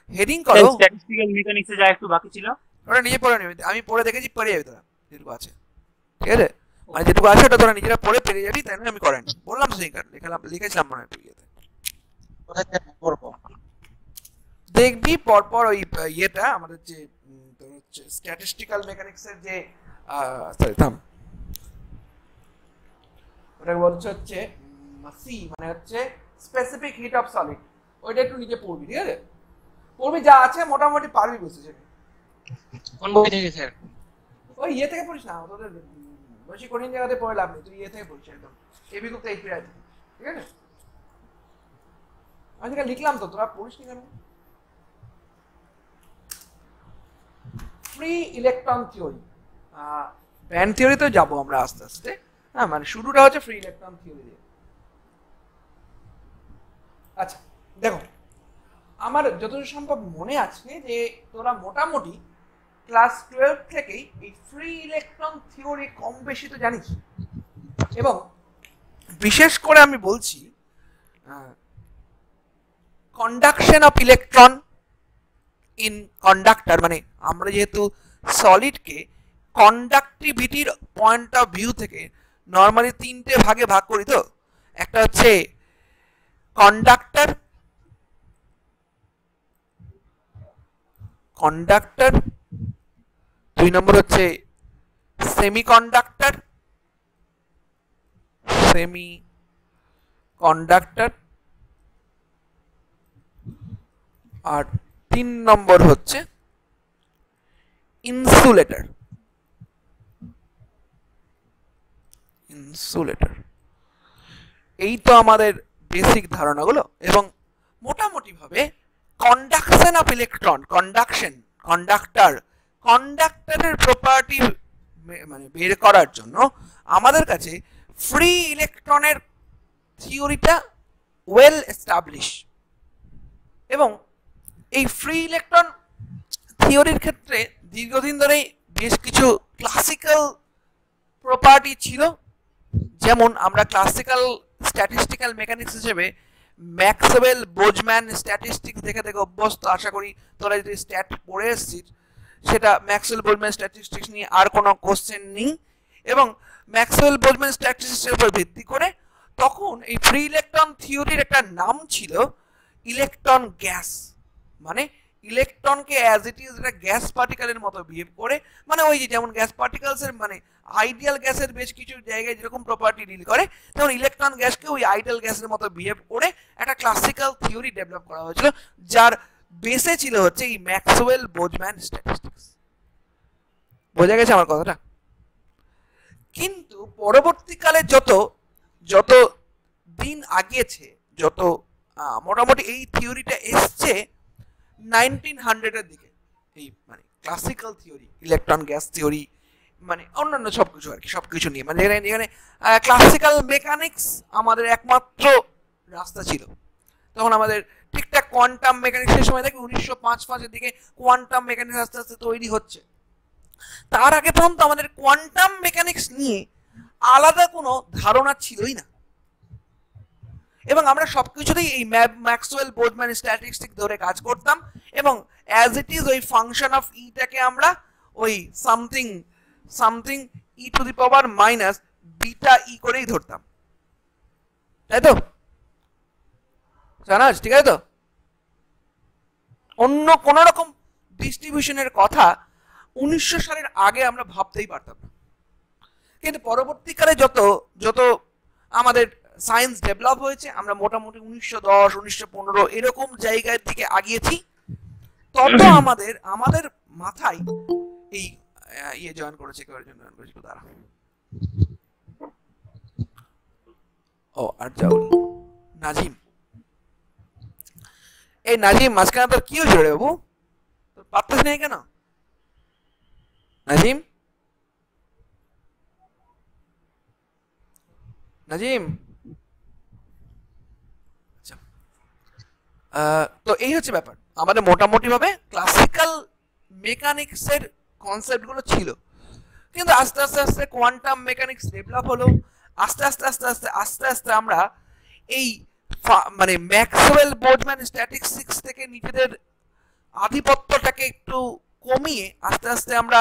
Heading করো। Statistical মেকানিক্সে যা একটু বাকি ছিল ওটা নিজে পড়ে নেবে, আমি পড়ে দেখেছি পেরে যাবি তোরা যেটুকু আছে, ঠিক আছে? মানে যেটুকু আছে ওটা তোরা নিজেরা পড়ে পেরে যাবি, তাই না? আমি করেনি, বললাম তো সেই লিখেছিলাম মনে হয় ইয়েতে। দেখবি পরপর ওই ইয়েটা আমাদের যে তোর হচ্ছে স্ট্যাটিস্টিক্যাল মেকানিক্সের যে সরি থাম, ওটাকে বলছে হচ্ছে সি, মানে হচ্ছে স্পেসিফিক হিট অফ সলিড। ওইটা একটু নিজে পড়বি, ঠিক আছে? পড়বি, যা আছে মোটামুটি পারবি বুঝতে সেটা। কোন বই থেকে স্যার? ওই ইয়ে থেকে পড়িস না, তোদের বেশি কঠিন জায়গাতে পড়ে লাভ নেই, তুই ইয়ে থেকে পড়িস একদম এবি গ্রুপ থেকে এইচপিআই থেকে, ঠিক আছে? আজকে লিখলাম তো, তোরা পড়িস নি কেন? ফ্রি ইলেকট্রন থিওরি, ব্যান্ড থিওরিতে যাবো আমরা আস্তে আস্তে। হ্যাঁ, মানে শুরুটা হচ্ছে ফ্রি ইলেকট্রন থিওরি দিয়ে। আচ্ছা দেখো, আমার যতদূর সম্ভব মনে আছে যে তোরা মোটামুটি ক্লাস 12 থেকেই এই ফ্রি ইলেকট্রন থিওরি কম বেশি তো জানিস, এবং বিশেষ করে আমি বলছি conduction of electron in conductor, মানে আমরা যেহেতু সলিডকে কন্ডাক্টিভিটির পয়েন্ট অফ ভিউ থেকে নর্মালি তিনটে ভাগে ভাগ করি, তো একটা হচ্ছে কন্ডাক্টর, কন্ডাক্টর, 2 নম্বর হচ্ছে সেমি কন্ডাক্টর, সেমি কন্ডাক্টর, আর 3 নম্বর হচ্ছে ইনসুলেটর। ইনসুলেটর, এই তো আমাদের বেসিক ধারণাগুলো। এবং মোটামুটি ভাবে কন্ডাকশন অফ ইলেকট্রন, কন্ডাক্টরের প্রপার্টি মানে বের করার জন্য আমাদের কাছে ফ্রি ইলেকট্রনের থিওরিটা ওয়েল এস্টাবলিশ, এবং এই ফ্রি ইলেকট্রন থিওরির ক্ষেত্রে দীর্ঘদিন ধরেই বেশ কিছু ক্লাসিক্যাল প্রপার্টি ছিল, যেমন আমরা ক্লাসিক্যাল স্ট্যাটিস্টিক্যাল মেকানিক্স হিসেবে ম্যাক্সওয়েল বোজম্যান স্ট্যাটিস্টিক্স দেখে দেখে অভ্যস্ত, আশা করি তোরা যদি স্ট্যাট পড়ে এসেছিস সেটা ম্যাক্সওয়েল বোজম্যান স্ট্যাটিস্টিক্স নিয়ে আর কোনো কোশ্চেন নেই। এবং ম্যাক্সওয়েল বোজম্যান স্ট্যাটিস্টিক্সের উপর ভিত্তি করে তখন এই ফ্রি ইলেকট্রন থিওরির একটা নাম ছিল ইলেকট্রন গ্যাস, মানে ইলেকট্রনকে অ্যাজ ইট ইজ একটা গ্যাস পার্টিকেলের মতো বিহেভ করে, মানে ওই যে যেমন গ্যাস পার্টিকেলসের মানে আইডিয়াল গ্যাসের বেশ কিছু জায়গায় যেরকম প্রপার্টি ডিল করে, তেমন ইলেকট্রন গ্যাসকে ওই আইডিয়াল গ্যাসের মতো বিহেভ করে একটা ক্লাসিক্যাল থিওরি ডেভেলপ করা হয়েছিল, যার বেসে ছিল হচ্ছে এই ম্যাক্সওয়েল বোজম্যান স্ট্যাটিস্টিক্স। বোঝা গেছে আমার কথাটা? কিন্তু পরবর্তীকালে যত যত দিন আগিয়েছে, যত মোটামুটি এই থিওরিটা এসছে 1900-এর দিকে, এই মানে classical theory, electron gas theory, মানে অন্যান্য সবকিছু আর কি, সবকিছু নিয়ে, মানে এখানে ক্লাসিক্যাল মেকানিক্স আমাদের একমাত্র রাস্তা ছিল। তখন আমাদের ঠিকঠাক কোয়ান্টাম মেকানিক্সের সময় দেখি 1905-এর দিকে কোয়ান্টাম মেকানিক্স আস্তে আস্তে তৈরি হচ্ছে। তার আগে পর্যন্ত আমাদের কোয়ান্টাম মেকানিক্স নিয়ে আলাদা কোনো ধারণা ছিলই না, এবং আমরা সবকিছুতেই এই ম্যাক্সওয়েল বোজম্যান স্ট্যাটিস্টিক্স ধরে কাজ করতাম, এবং অ্যাজ ইট ইজ ওই ফাংশন অফ ইটাকে আমরা ওই something something e to the power minus beta e করেই ধরতাম, তাই তো জানাস? ঠিক আছে তো? অন্য কোন রকম ডিস্ট্রিবিউশনের কথা 1900 সালের আগে আমরা ভাবতেই পারতাম না। কিন্তু পরবর্তীকালে যত যত আমাদের সায়েন্স ডেভেলপ হয়েছে, আমরা মোটামুটি 1910 1915 এরকম জায়গার দিকে আগিয়েছি, তত আমাদের আমাদের মাথায় এই ইয়ে জয়েন করেছে, কেউ একজন জয়েন করেছিল, তারা ও আর জাউল নাজিম। এই নাজিম মাঝখানে তোর কি হয়েছিল রে বাবু? তোর পাত্তাস নেই কেন নাজিম? নাজিম, আচ্ছা, তো এই হচ্ছে ব্যাপার। আমাদের মোটামুটি ভাবে ক্লাসিক্যাল মেকানিক্সের কনসেপ্টগুলো ছিল, কিন্তু আস্তে আস্তে আস্তে কোয়ান্টাম মেকানিক্স ডেভেলপ হলো, আস্তে আস্তে আস্তে আস্তে আস্তে আস্তে আমরা এই মানে ম্যাক্সওয়েল বোজম্যান স্ট্যাটিস্টিক্স থেকে নিজেদের আধিপত্যটাকে একটু কমিয়ে আস্তে আস্তে আমরা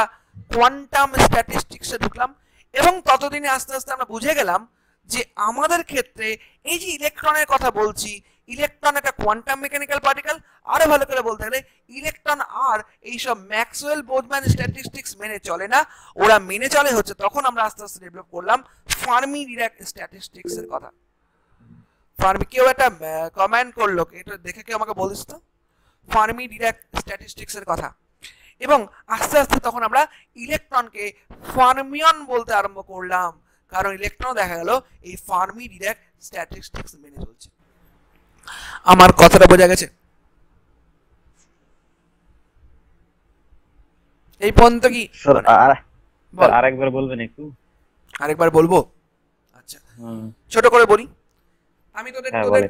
কোয়ান্টাম স্ট্যাটিস্টিক্সে ঢুকলাম, এবং ততদিনে আস্তে আস্তে আমরা বুঝে গেলাম যে আমাদের ক্ষেত্রে এই যে ইলেকট্রনের কথা বলছি, ইলেকট্রন একটা কোয়ান্টাম মেকানিক্যাল পার্টিকেল, আরো ভালো করে বলতে গেলে ইলেকট্রন আর এইসব ম্যাক্সওয়েল বোলম্যান স্ট্যাটিস্টিক্স মেনে চলে না, ওরা মেনে চলে হচ্ছে তখন আমরা আস্তে আস্তে ডেভেলপ করলাম ফার্মি ডিরাক স্ট্যাটিস্টিক্স এর কথা। ফার্মি, কেউ একটা কমেন্ট করলো, এটা দেখে কেউ আমাকে বলিস তো, ফার্মি ডিরাক স্ট্যাটিস্টিক্স এর কথা। এবং আস্তে আস্তে তখন আমরা ইলেকট্রনকে ফার্মিয়ন বলতে আরম্ভ করলাম, কারণ ইলেকট্রন দেখা গেল এই ফার্মি ডিরাক স্ট্যাটিস্টিক্স মেনে চলছে। আমার কথাটা বোঝা গেছে? এই পর্যন্ত কি? আরেকবার বলবেন একটু? আরেকবার বলবো? আচ্ছা, ছোট করে বলি। আমি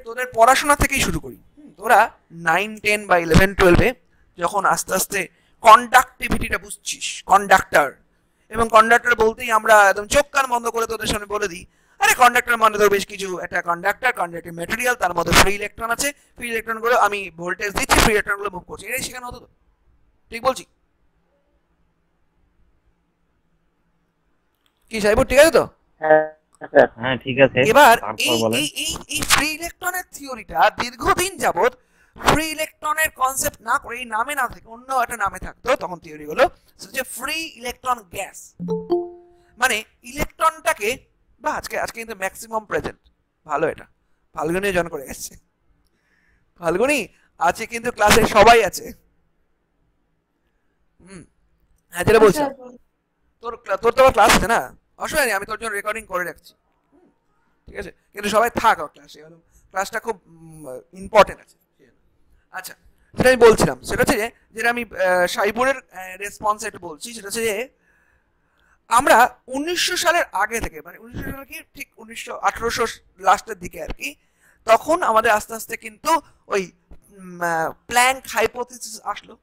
তোদের পড়াশোনা থেকেই শুরু করি। তোরা 9, 10 বা 11, 12-এ যখন আস্তে আস্তে কন্ডাক্টিভিটিটা বুঝছিস, কন্ডাক্টর, এবং কন্ডাক্টর বলতেই আমরা একদম চোখ কান বন্ধ করে তোদের সামনে বলে দিই, আরে কন্ডাক্টর মানে তো বেশ কিছু, একটা কন্ডাক্টর, কন্ডাক্টিভ ম্যাটেরিয়াল, তার মধ্যে ফ্রি ইলেকট্রন আছে, ফ্রি ইলেকট্রনগুলো আমি ভোল্টেজ দিচ্ছি, ফ্রি ইলেকট্রনগুলো মুভ করছে, এটাই শেখানো হতো। ঠিক বলছি কি সাহেব? ঠিক আছে তো? হ্যাঁ ঠিক আছে। এবার এই ফ্রি ইলেকট্রনের থিওরিটা দীর্ঘদিন যাবত ফ্রি ইলেকট্রনের কনসেপ্ট না করে, এই নামে না থেকে অন্য একটা নামে থাকতো তখন থিওরি হলো যে ফ্রি ইলেকট্রন গ্যাস, মানে ইলেকট্রনটাকে, বা আজকে কিন্তু ম্যাক্সিমাম প্রেজেন্ট, ভালো, এটা ফাল্গুনি জন করে গেছে, ফাল্গুনি আছে কিন্তু ক্লাসে সবাই আছে। হ্যাঁ যেটা বলছি, তোর তো আবার ক্লাস আছে না, অসুবিধা নেই, আমি তোর জন্য রেকর্ডিং করে রাখছি, ঠিক আছে? কিন্তু সবাই থাক ক্লাসে, ক্লাসটা খুব ইম্পর্টেন্ট আছে। আচ্ছা, যেটা আমি বলছিলাম সেটা হচ্ছে যে, যেটা আমি সাইবুরের রেসপন্স একটু বলছি, সেটা হচ্ছে যে আমরা 1900 সালের আগে থেকে, মানে 1900 সাল কি ঠিক 1800 লাস্টের দিকে আর কি, তখন আমাদের আস্তে আস্তে কিন্তু ওই প্ল্যাঙ্ক হাইপোথিসিস আসলো।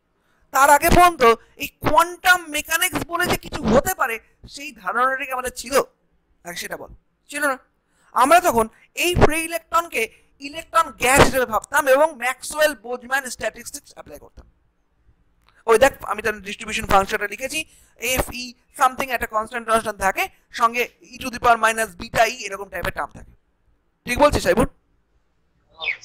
তার আগে পর্যন্ত এই কোয়ান্টাম মেকানিক্স বলে যে কিছু হতে পারে সেই ধারণাটাকে আমাদের ছিল, সেটা বল, ছিল না। আমরা তখন এই ফ্রি ইলেকট্রনকে ইলেকট্রন গ্যাস হিসেবে ভাবতাম এবং ম্যাক্সওয়েল বোলম্যান স্ট্যাটিস্টিক্স অ্যাপ্লাই করতাম। ওই দেখ, আমি তার ডিস্ট্রিবিউশন ফাংশনটা লিখেছি, এফ ই সামথিং একটা কনস্ট্যান্ট কনস্ট্যান্ট থাকে, সঙ্গে e to the power minus beta e এরকম টাইপের টার্ম থাকে। ঠিক বলছি সাইবুর?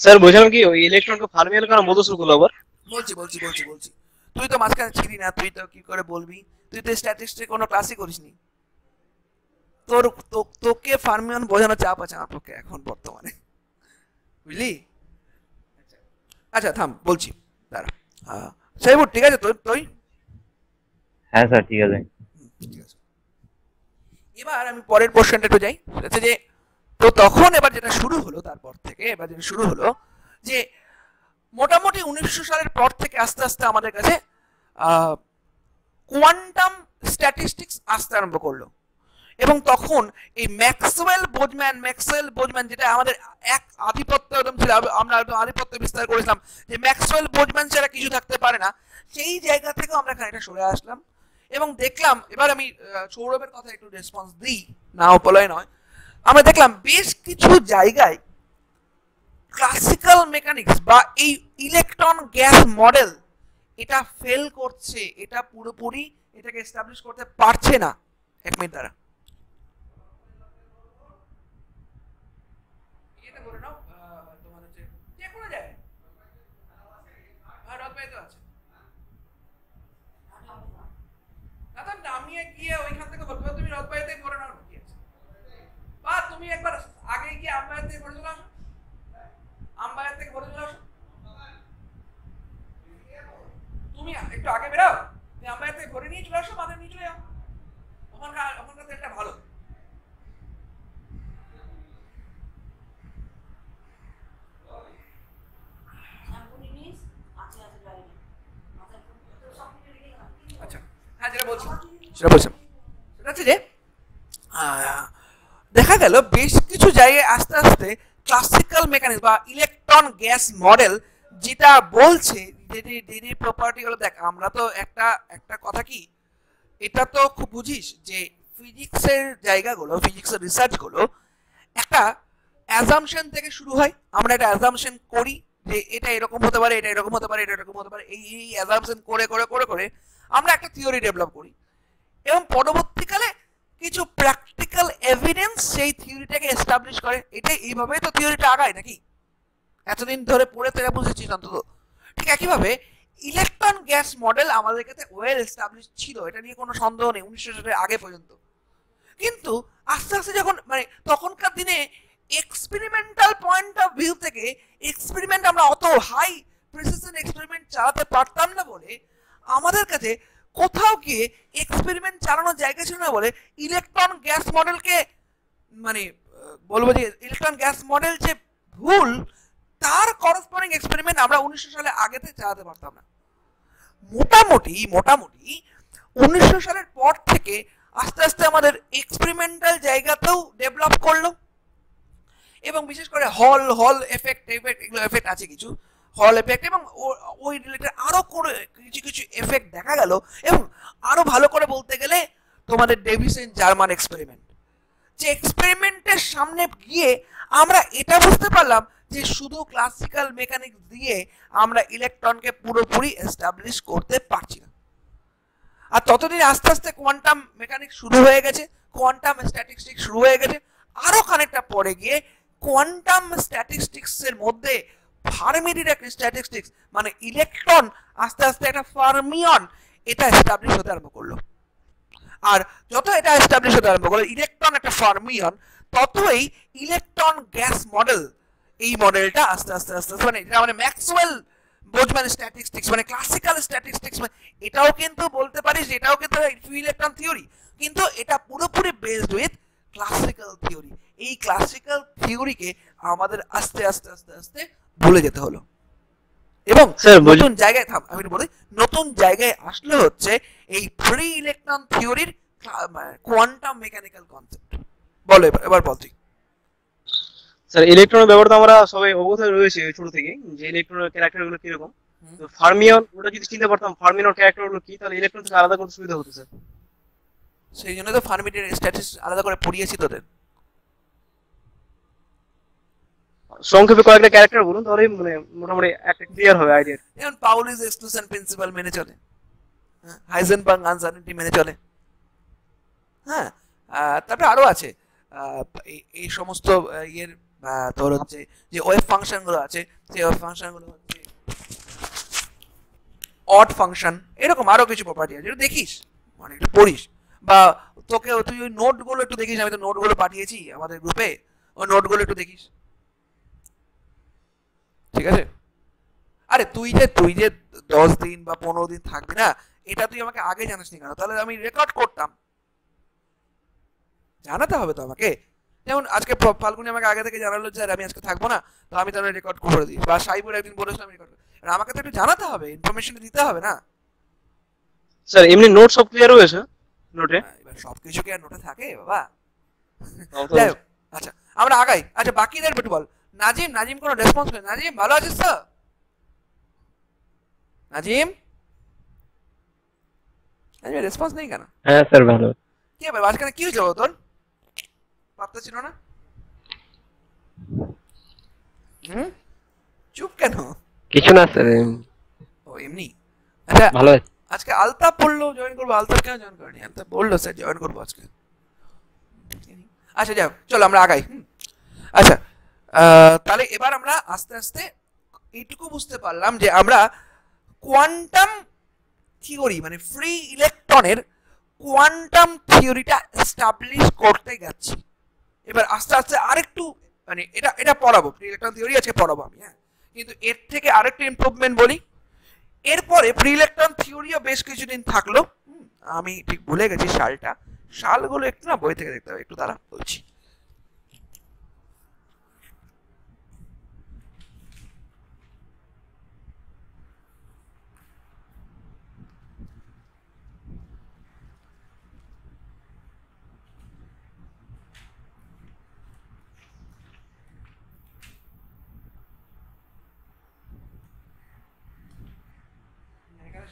স্যার বুঝলাম কি ওই ইলেকট্রনকে ফার্মিয়ন কেন বলতে শুরু করলো আবার? বলছি বলছি বলছি বলছি তুই তো মাঝখানে ছিলি না, তুই তো কি করে বলবি? তুই তো স্ট্যাটিস্টিক্স কোনো ক্লাসই করিসনি, তোকে ফার্মিয়ন বোঝানো চাপ আছে আমার পক্ষে এখন বর্তমানে, বুঝলি? আচ্ছা থাম, বলছি, দাঁড়া। সাইবুর ঠিক আছে? তুই? হ্যাঁ স্যার ঠিক আছে। এবার আমি পরের কোশ্চেনটা একটু যাই, সেটা যে তো তখন এবার যেটা শুরু হলো, তারপর থেকে এবার যেটা শুরু হলো যে মোটামুটি 1900 সালের পর থেকে আস্তে আস্তে আমাদের কাছে কোয়ান্টাম স্ট্যাটিস্টিক্স আসতে আরম্ভ করলো, এবং তখন এই ম্যাক্সওয়েল বোলম্যান যেটা আমাদের এক আধিপত্য একদম ছিল, আমরা একদম আধিপত্য বিস্তার করেছিলাম যে ম্যাক্সওয়েল বোলম্যান ছাড়া কিছু থাকতে পারে না, সেই জায়গা থেকে আমরা খানিকটা সরে আসলাম এবং দেখলাম, এবার আমি সৌরভের কথা একটু রেসপন্স দিই, না উপলয় নয়, আমরা দেখলাম বেশ কিছু জায়গায় ক্লাসিক্যাল মেকানিক্স বা এই ইলেকট্রন গ্যাস মডেল এটা ফেল করছে, এটা পুরোপুরি এটাকে এস্টাবলিশ করতে পারছে না। এক মিনিট দ্বারা নামিয়ে গিয়ে ওইখান থেকে বলবো তুমি রথবাড়িতে করে নাও, কি আছে? বা তুমি একবার আগে গিয়ে আমবাগান থেকে ভরে চলে আসো, আমবাগান থেকে ভরে চলে আসো, তুমি একটু আগে বেরাও, আমবাগান থেকে ভরে নিয়ে চলে আসো, বাজার নিয়ে চলে যাও, ওখানকার একটা ভালো। আচ্ছা হ্যাঁ, যেটা বলছিলাম সেটা হচ্ছে যে দেখা গেল বেশ কিছু জায়গায় আস্তে আস্তে ক্লাসিক্যাল মেকানিক্স বা ইলেকট্রন গ্যাস মডেল যেটা বলছে যে প্রপার্টি গুলো, দেখ আমরা তো একটা কথা কি, এটা তো খুব বুঝিস যে ফিজিক্সের জায়গাগুলো, ফিজিক্সের রিসার্চ গুলো একটা অ্যাজাম্পশন থেকে শুরু হয়, আমরা একটা অ্যাজাম্পশন করি, যে এটা এরকম হতে পারে, এটা এরকম হতে পারে, এটা এরকম হতে পারে, এই এই অ্যাজাম্পশন করে করে করে করে আমরা একটা থিওরি ডেভেলপ করি এবং পরবর্তীকালে কিছু প্র্যাকটিক্যাল এভিডেন্স সেই থিওরিটাকে এস্টাবলিশ করে। এটা এইভাবেই তো থিওরিটা আগায় নাকি? এতদিন ধরে পড়ে তেরা বুঝেছিস অন্তত। ঠিক একইভাবে ইলেকট্রন গ্যাস মডেল আমাদের কাছে ওয়েল এস্টাবলিশ ছিল, এটা নিয়ে কোনো সন্দেহ নেই 1900 সালের আগে পর্যন্ত। কিন্তু আস্তে আস্তে যখন মানে তখনকার দিনে এক্সপেরিমেন্টাল পয়েন্ট অফ ভিউ থেকে এক্সপেরিমেন্ট আমরা অত হাই প্রিসিশন এক্সপেরিমেন্ট চালাতে পারতাম না বলে আমাদের কাছে কোথাও গিয়ে এক্সপেরিমেন্ট চালানোর জায়গা ছিল না বলে ইলেকট্রন গ্যাস মডেলকে মানে বলবো যে ইলেকট্রন গ্যাস মডেল যে ভুল তার করসপন্ডিং এক্সপেরিমেন্ট আমরা 1900 সালে আগেতে চালাতে পারতাম না। মোটামুটি 1900 সালের পর থেকে আস্তে আস্তে আমাদের এক্সপেরিমেন্টাল জায়গাতেও ডেভেলপ করলো এবং বিশেষ করে হল এফেক্ট এগুলো এফেক্ট আছে কিছু হল এফেক্ট এবং ওই রিলেটেড আরো করে কিছু কিছু এফেক্ট দেখা গেল। এবং আরো ভালো করে বলতে গেলে তোমাদের ডেভিসন জার্মান এক্সপেরিমেন্ট, যে এক্সপেরিমেন্টের সামনে গিয়ে আমরা এটা বুঝতে পারলাম যে শুধু ক্লাসিক্যাল মেকানিক্স দিয়ে আমরা ইলেকট্রনকে পুরোপুরি এস্টাবলিশ করতে পারছি না। আর ততদিন আস্তে আস্তে কোয়ান্টাম মেকানিক্স শুরু হয়ে গেছে, কোয়ান্টাম স্ট্যাটিস্টিক্স শুরু হয়ে গেছে, আরো খানিকটা পরে গিয়ে কোয়ান্টাম স্ট্যাটিস্টিক্স এর মধ্যে ফার্মি ডিরেক্ট স্ট্যাটিস্টিক্স মানে ইলেকট্রন আস্তে আস্তে একটা ফার্মিয়ন এটা এস্টাবলিশ হতে আরম্ভ করলো। আর যত এটা এস্টাবলিশ হতে আরম্ভ করলো ইলেকট্রন একটা ফার্মিয়ন, ততই ইলেকট্রন গ্যাস মডেল এই মডেলটা আস্তে আস্তে আস্তে মানে এটা মানে ম্যাক্সওয়েল বোলজম্যান স্ট্যাটিস্টিক্স মানে ক্লাসিক্যাল স্ট্যাটিস্টিক্স মানে এটাও কিন্তু বলতে পারিস এটাও কিন্তু ইলেকট্রন থিওরি, কিন্তু এটা পুরোপুরি বেসড উইথ ক্লাসিক্যাল থিওরি। এই ক্লাসিক্যাল থিওরিকে আমাদের আস্তে আস্তে আস্তে আস্তে ভুলে যেতে হলো এবং নতুন জায়গায় আমি বলি নতুন জায়গায় আসলে হচ্ছে এই ফ্রি ইলেকট্রন থিওরির কোয়ান্টাম মেকানিক্যাল কনসেপ্ট। বলো এবার বল তুই। স্যার ইলেকট্রনের ব্যাপারটা আমরা সবাই অবগত রয়েছে ছোট থেকে যে ইলেকট্রনের ক্যারেক্টার গুলো কিরকম। তো ফার্মিয়ন ওটা যদি চিনতে পারতাম ফার্মিয়নের ক্যারেক্টার গুলো কি, তাহলে ইলেকট্রন থেকে আলাদা করতে সুবিধা হতো স্যার। সেই জন্য তো ফার্মির স্ট্যাটিস্টিক্স আলাদা করে পড়িয়েছি তোদের। সংক্ষেপে কয়েকটা ক্যারেক্টার বলুন তাহলে মানে মোটামুটি একটা ক্লিয়ার হবে আইডিয়া। যেমন পাউলিস এক্সক্লুশন প্রিন্সিপাল মেনে চলে, হাইজেনবার্গ আনসার্টেনিটি মেনে চলে, হ্যাঁ তারপরে আরো আছে এই সমস্ত ইয়ের তোর হচ্ছে যে ওয়েভ ফাংশন গুলো আছে সেই ওয়েভ ফাংশন গুলো হচ্ছে অড ফাংশন, এরকম আরো কিছু প্রপার্টি আছে যেটা দেখিস মানে একটু পড়িস বা তোকে তুই ওই নোট গুলো একটু দেখিস, আমি তো নোট গুলো পাঠিয়েছি আমাদের গ্রুপে, ওই নোট গুলো একটু দেখিস, ঠিক আছে? আরে তুই যে 10 দিন বা 15 দিন থাকবি না এটা তুই আমাকে আগে জানাসনি কেন? তাহলে আমি রেকর্ড করতাম, জানাতে হবে তো আমাকে। যেমন আজকে ফাল্গুনি আমাকে আগে থেকে জানালো যে আমি আজকে থাকবো না, তো আমি তাহলে রেকর্ড করে দিই, বা সাইবুর একদিন বলেছিলাম রেকর্ড, আর আমাকে তো একটু জানাতে হবে, ইনফরমেশন দিতে হবে না স্যার? এমনি নোট সব ক্লিয়ার হয়েছে নোটে? এবার সবকিছু কি আর নোটে থাকে বাবা? যাই হোক, আচ্ছা আমরা আগাই। আচ্ছা বাকিদের একটু বল। নাজিম কোনো রেসপন্স নেই। নাজিম ভালো আছিস তো? নাজিম রেসপন্স নেই কেন? হ্যাঁ স্যার ভালো। কি ব্যাপার আজকে কি হয়েছে তোর? পাত্তা ছিল না? চুপ কেন? কিছু না স্যার, ও এমনি। আচ্ছা ভালো। আজকে আলতাফ বললো জয়েন করবো, আলতাফ কেন জয়েন করেনি? আলতাফ বললো স্যার জয়েন করবো আজকে। আচ্ছা যাও চলো আমরা আগাই। আচ্ছা তাহলে এবার আমরা আস্তে আস্তে এইটুকু বুঝতে পারলাম যে আমরা কোয়ান্টাম থিওরি মানে ফ্রি ইলেকট্রনের কোয়ান্টাম থিওরিটা এস্টাবলিশ করতে যাচ্ছি। এবার আস্তে আস্তে আরেকটু মানে এটা পড়াবো, ফ্রি ইলেকট্রন থিওরি আজকে পড়াবো আমি, হ্যাঁ, কিন্তু এর থেকে আরেকটু ইমপ্রুভমেন্ট বলি। এরপরে ফ্রি ইলেকট্রন থিওরিও বেশ কিছুদিন থাকলো, আমি ঠিক ভুলে গেছি সালগুলো একটু না বই থেকে দেখতে হবে, একটু দাঁড়া বলছি।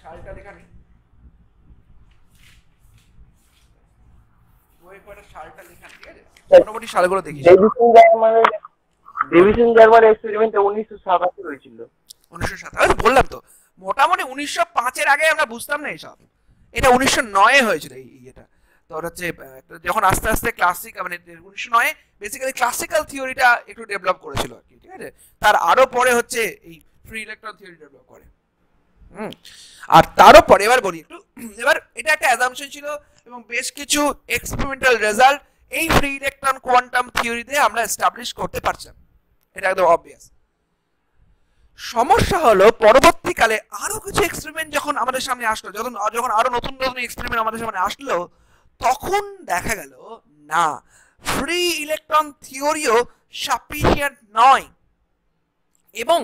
সালটা লেখা নেই, বইয়ে কয়টা সালটা লেখা, ঠিক আছে? মোটামুটি সালগুলো দেখিস। ডেভিসন জার্মানের ডেভিসন জার্মান এক্সপেরিমেন্টটা 1987 হয়েছিল। 1987 বললাম তো, মোটামুটি 1905 এর আগে আমরা বুঝতাম না এসব। এটা 1909 হয়েছিল এই এটা। তো হচ্ছে যখন আস্তে আস্তে ক্লাসিক মানে 1909 বেসিক্যালি ক্লাসিক্যাল থিওরিটা একটু ডেভেলপ করেছিল আর কি, ঠিক আছে। তার আরো পরে হচ্ছে এই ফ্রি ইলেকট্রন থিওরি ডেভেলপ করে। আর তারও পরে এবার বলি একটু, এবার এটা একটা অ্যাজাম্পশন ছিল এবং বেশ কিছু এক্সপেরিমেন্টাল রেজাল্ট এই ফ্রি ইলেকট্রন কোয়ান্টাম থিওরিতে আমরা এস্টাবলিশ করতে পারছিলাম, এটা একদম অবভিয়াস। সমস্যা হলো পরবর্তীকালে আরো কিছু এক্সপেরিমেন্ট যখন আমাদের সামনে আসলো, যখন আরো নতুন নতুন এক্সপেরিমেন্ট আমাদের সামনে আসলো, তখন দেখা গেল না, ফ্রি ইলেকট্রন থিওরিও সাফিসিয়েন্ট নয় এবং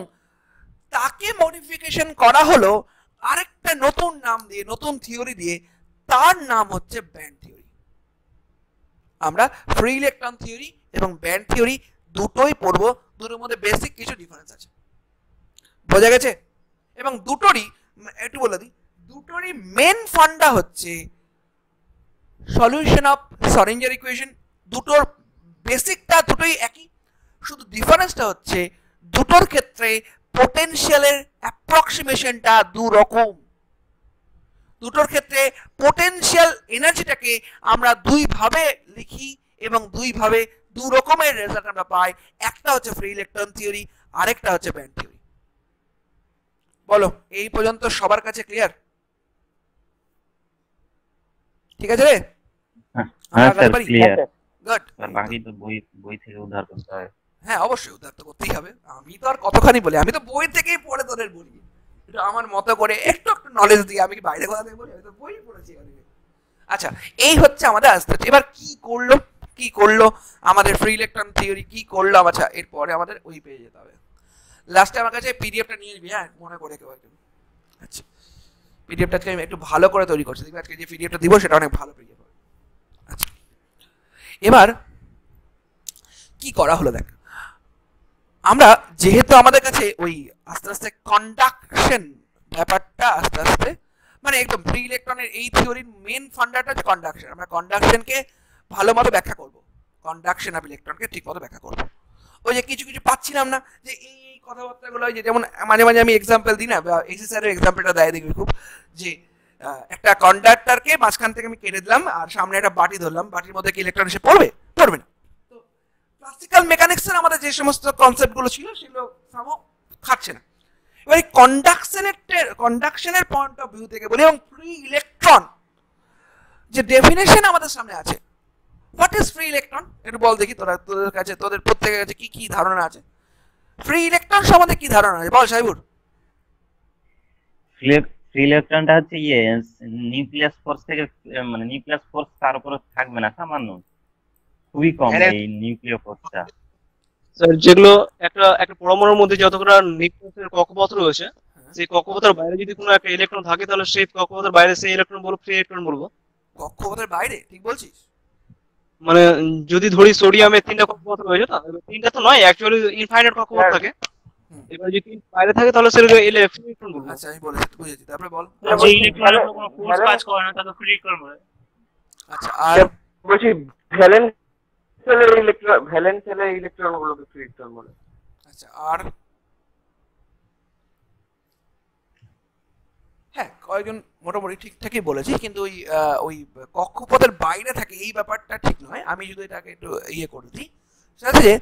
তাকে মডিফিকেশন করা হলো আরেকটা নতুন নাম দিয়ে, নতুন থিওরি দিয়ে, তার নাম হচ্ছে ব্যান্ড থিওরি। আমরা ফ্রি ইলেকট্রন থিওরি এবং ব্যান্ড থিওরি দুটোই পড়বো, দুটোর মধ্যে বেসিক কিছু ডিফারেন্স আছে, বোঝা গেছে? এবং দুটোরই একটু বলে দিই, দুটোরই মেন ফান্ডা হচ্ছে সলিউশন অফ শ্রোডিঙ্গার ইকুয়েশন। দুটোর বেসিকটা দুটোই একই, শুধু ডিফারেন্সটা হচ্ছে দুটোর ক্ষেত্রে পোটেনশিয়ালের অ্যাপ্রক্সিমেশনটা দু রকম। দুটোর ক্ষেত্রে পোটেনশিয়াল এনার্জিটাকে আমরা দুই ভাবে লিখি এবং দুই ভাবে দু রকমের রেজাল্ট আমরা পাই, একটা হচ্ছে ফ্রি ইলেকট্রন থিওরি, আরেকটা হচ্ছে ব্যান্ড থিওরি। বলো এই পর্যন্ত সবার কাছে ক্লিয়ার? ঠিক আছে রে? হ্যাঁ স্যার ক্লিয়ার। গুড। বাকি তো বই থেকে উদ্ধার করতে হয়। হ্যাঁ অবশ্যই উদ্ধার তো করতেই হবে, আমি তো আর কতখানি বলি, আমি তো বই থেকেই পড়ে তোদের বলি, এটা আমার মতো করে একটু একটু নলেজ দিয়ে, আমি কি বাইরে কথা থেকে বলি, আমি তো বই পড়েছি। আচ্ছা এই হচ্ছে আমাদের আসতে, এবার কি করলো আমাদের ফ্রি ইলেকট্রন থিওরি কি করলো। আচ্ছা এরপরে আমাদের ওই পেয়ে যেতে হবে, লাস্টে আমার কাছে পিডিএফটা নিয়ে নিবি, হ্যাঁ মনে করে কেউ একজন। আচ্ছা পিডিএফটা আজকে আমি একটু ভালো করে তৈরি করছি, দেখবি আজকে যে পিডিএফটা দিব সেটা অনেক ভালো পিডিএফ হবে। আচ্ছা এবার কি করা হলো দেখ, আমরা যেহেতু আমাদের কাছে ওই আস্তে আস্তে কন্ডাকশন ব্যাপারটা আস্তে আস্তে মানে একদম ফ্রি ইলেকট্রনের এই থিওরির মেন ফান্ডাটা হচ্ছে কন্ডাকশন, আমরা কন্ডাকশনকে ভালো মতো ব্যাখ্যা করব, কন্ডাকশন অফ ইলেকট্রনকে ঠিক মতো ব্যাখ্যা করব। ওই যে কিছু কিছু পাচ্ছিলাম না যে এই কথাবার্তাগুলো, যে যেমন মাঝে মাঝে আমি এক্সাম্পল দিই না, এক্সারসাইজের এক্সাম্পলটা দেয় দেখবি খুব, যে একটা কন্ডাক্টরকে মাঝখান থেকে আমি কেটে দিলাম আর সামনে একটা বাটি ধরলাম, বাটির মধ্যে কি ইলেকট্রন এসে পড়বে? পড়বে না। তো ক্লাসিক্যাল মেকানিক্সের আমাদের যে সমস্ত কনসেপ্টগুলো ছিল সেগুলো সামহাও খাচ্ছে না। এবার এই কন্ডাকশনের পয়েন্ট অফ ভিউ থেকে বলি, এবং ফ্রি ইলেকট্রন যে ডেফিনেশন আমাদের সামনে আছে, হোয়াট ইজ ফ্রি ইলেকট্রন একটু বল দেখি, তোদের কাছে, তোদের প্রত্যেকের কাছে কি কি ধারণা আছে ফ্রি ইলেকট্রন সম্বন্ধে? কি ধারণা আছে বল সাইবুর? ফ্রি ইলেকট্রনটা হচ্ছে নিউক্লিয়াস ফোর্স থেকে, মানে নিউক্লিয়াস ফোর্স তার উপরে থাকবে না, সামান্য খুবই কম এই নিউক্লিয়ার ফোর্সটা। স্যার যেগুলো একটা পরমাণুর মধ্যে যতগুলো নিউক্লিয়াসের কক্ষপথ রয়েছে, সেই কক্ষপথের বাইরে যদি কোনো একটা ইলেকট্রন থাকে তাহলে সেই কক্ষপথের বাইরে সেই ইলেকট্রন বলবো ফ্রি ইলেকট্রন বলবো। কক্ষপথের বাইরে? ঠিক বলছিস? মানে যদি ধরি সোডিয়ামের 3টা কক্ষপথ রয়েছে, না 3টা তো নয়, অ্যাকচুয়ালি ইনফাইনাইট কক্ষপথ থাকে, এবার যদি বাইরে থাকে তাহলে সেটা ফ্রি ইলেকট্রন বলবো। আচ্ছা আমি বলেছি, বুঝেছি, তারপরে বল। যে ইলেকট্রনের কোনো ফোর্স কাজ করে না তাকে ফ্রি ইলেকট্রন বলে। আচ্ছা আর বলছি ভ্যালেন্স সেলের ইলেকট্রন গুলোকে ফ্রি ইলেকট্রন বলে। আচ্ছা আর হ্যাঁ কয়েকজন মোটামুটি ঠিকঠাকই বলেছি, কিন্তু ওই কক্ষপথের বাইরে থাকে এই ব্যাপারটা ঠিক নয়। আমি যদি এটাকে একটু ইয়ে করে দিই, সেটা হচ্ছে যে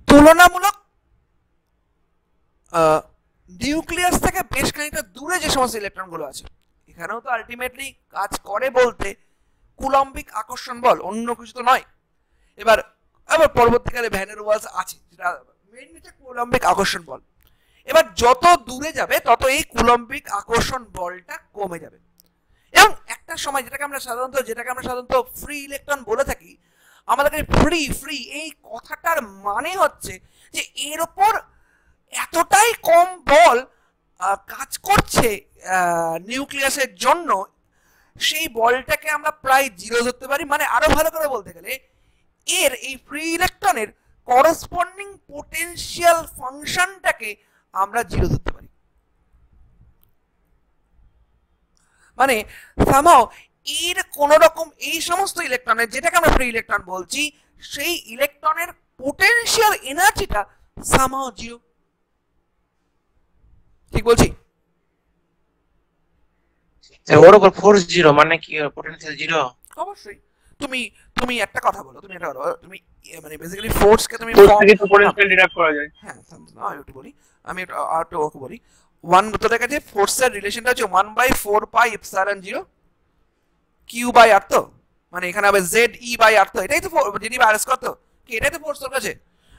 তুলনামূলক নিউক্লিয়াস থেকে বেশ খানিকটা দূরে যে সমস্ত ইলেকট্রনগুলো আছে, এখানেও তো আলটিমেটলি কাজ করে বলতে কুলম্বিক আকর্ষণ বল, অন্য কিছু তো নয়। এবার পরবর্তীকালে ভ্যান ডের ওয়ালস আছে, যেটা মেইনলি কুলম্বিক আকর্ষণ বল। এবার যত দূরে যাবে তত এই কুলম্বিক আকর্ষণ বলটা কমে যাবে, এবং একটা সময় যেটাকে আমরা সাধারণত ফ্রি ইলেকট্রন বলে থাকি, আমাদের কাছে ফ্রি এই কথাটার মানে হচ্ছে যে এর উপর এতটাই কম বল কাজ করছে নিউক্লিয়াসের জন্য, সেই বলটাকে আমরা প্রায় জিরো ধরতে পারি। মানে আরো ভালো করে বলতে গেলে এর এই ফ্রি ইলেকট্রনের করসপন্ডিং পোটেনশিয়াল ফাংশনটাকে আমরা জিরো ধরতে পারি। মানে সামহাও এর কোন রকম এই সমস্ত ইলেকট্রনের, যেটাকে আমরা ফ্রি ইলেকট্রন বলছি, সেই ইলেকট্রনের পোটেনশিয়াল এনার্জিটা সামহাও জিরো। ঠিক বলছি? ওর উপর ফোর্স জিরো মানে কি পটেনশিয়াল জিরো? অবশ্যই। তুমি তুমি একটা কথা বলো, তুমি মানে বেসিক্যালি ফোর্সকে তুমি ফোর্স থেকে তো পোটেনশিয়াল ডিডাক্ট করা যায়। হ্যাঁ, আমি একটু বলি, আমি একটু ওকে বলি। 1 তোদের কাছে ফোর্সের রিলেশনটা হচ্ছে 1/4πε0 q/r, তো মানে এখানে হবে ZE/r, তো এটাই তো ZE/r² তো কি, এটাই তো ফোর্স তোর কাছে।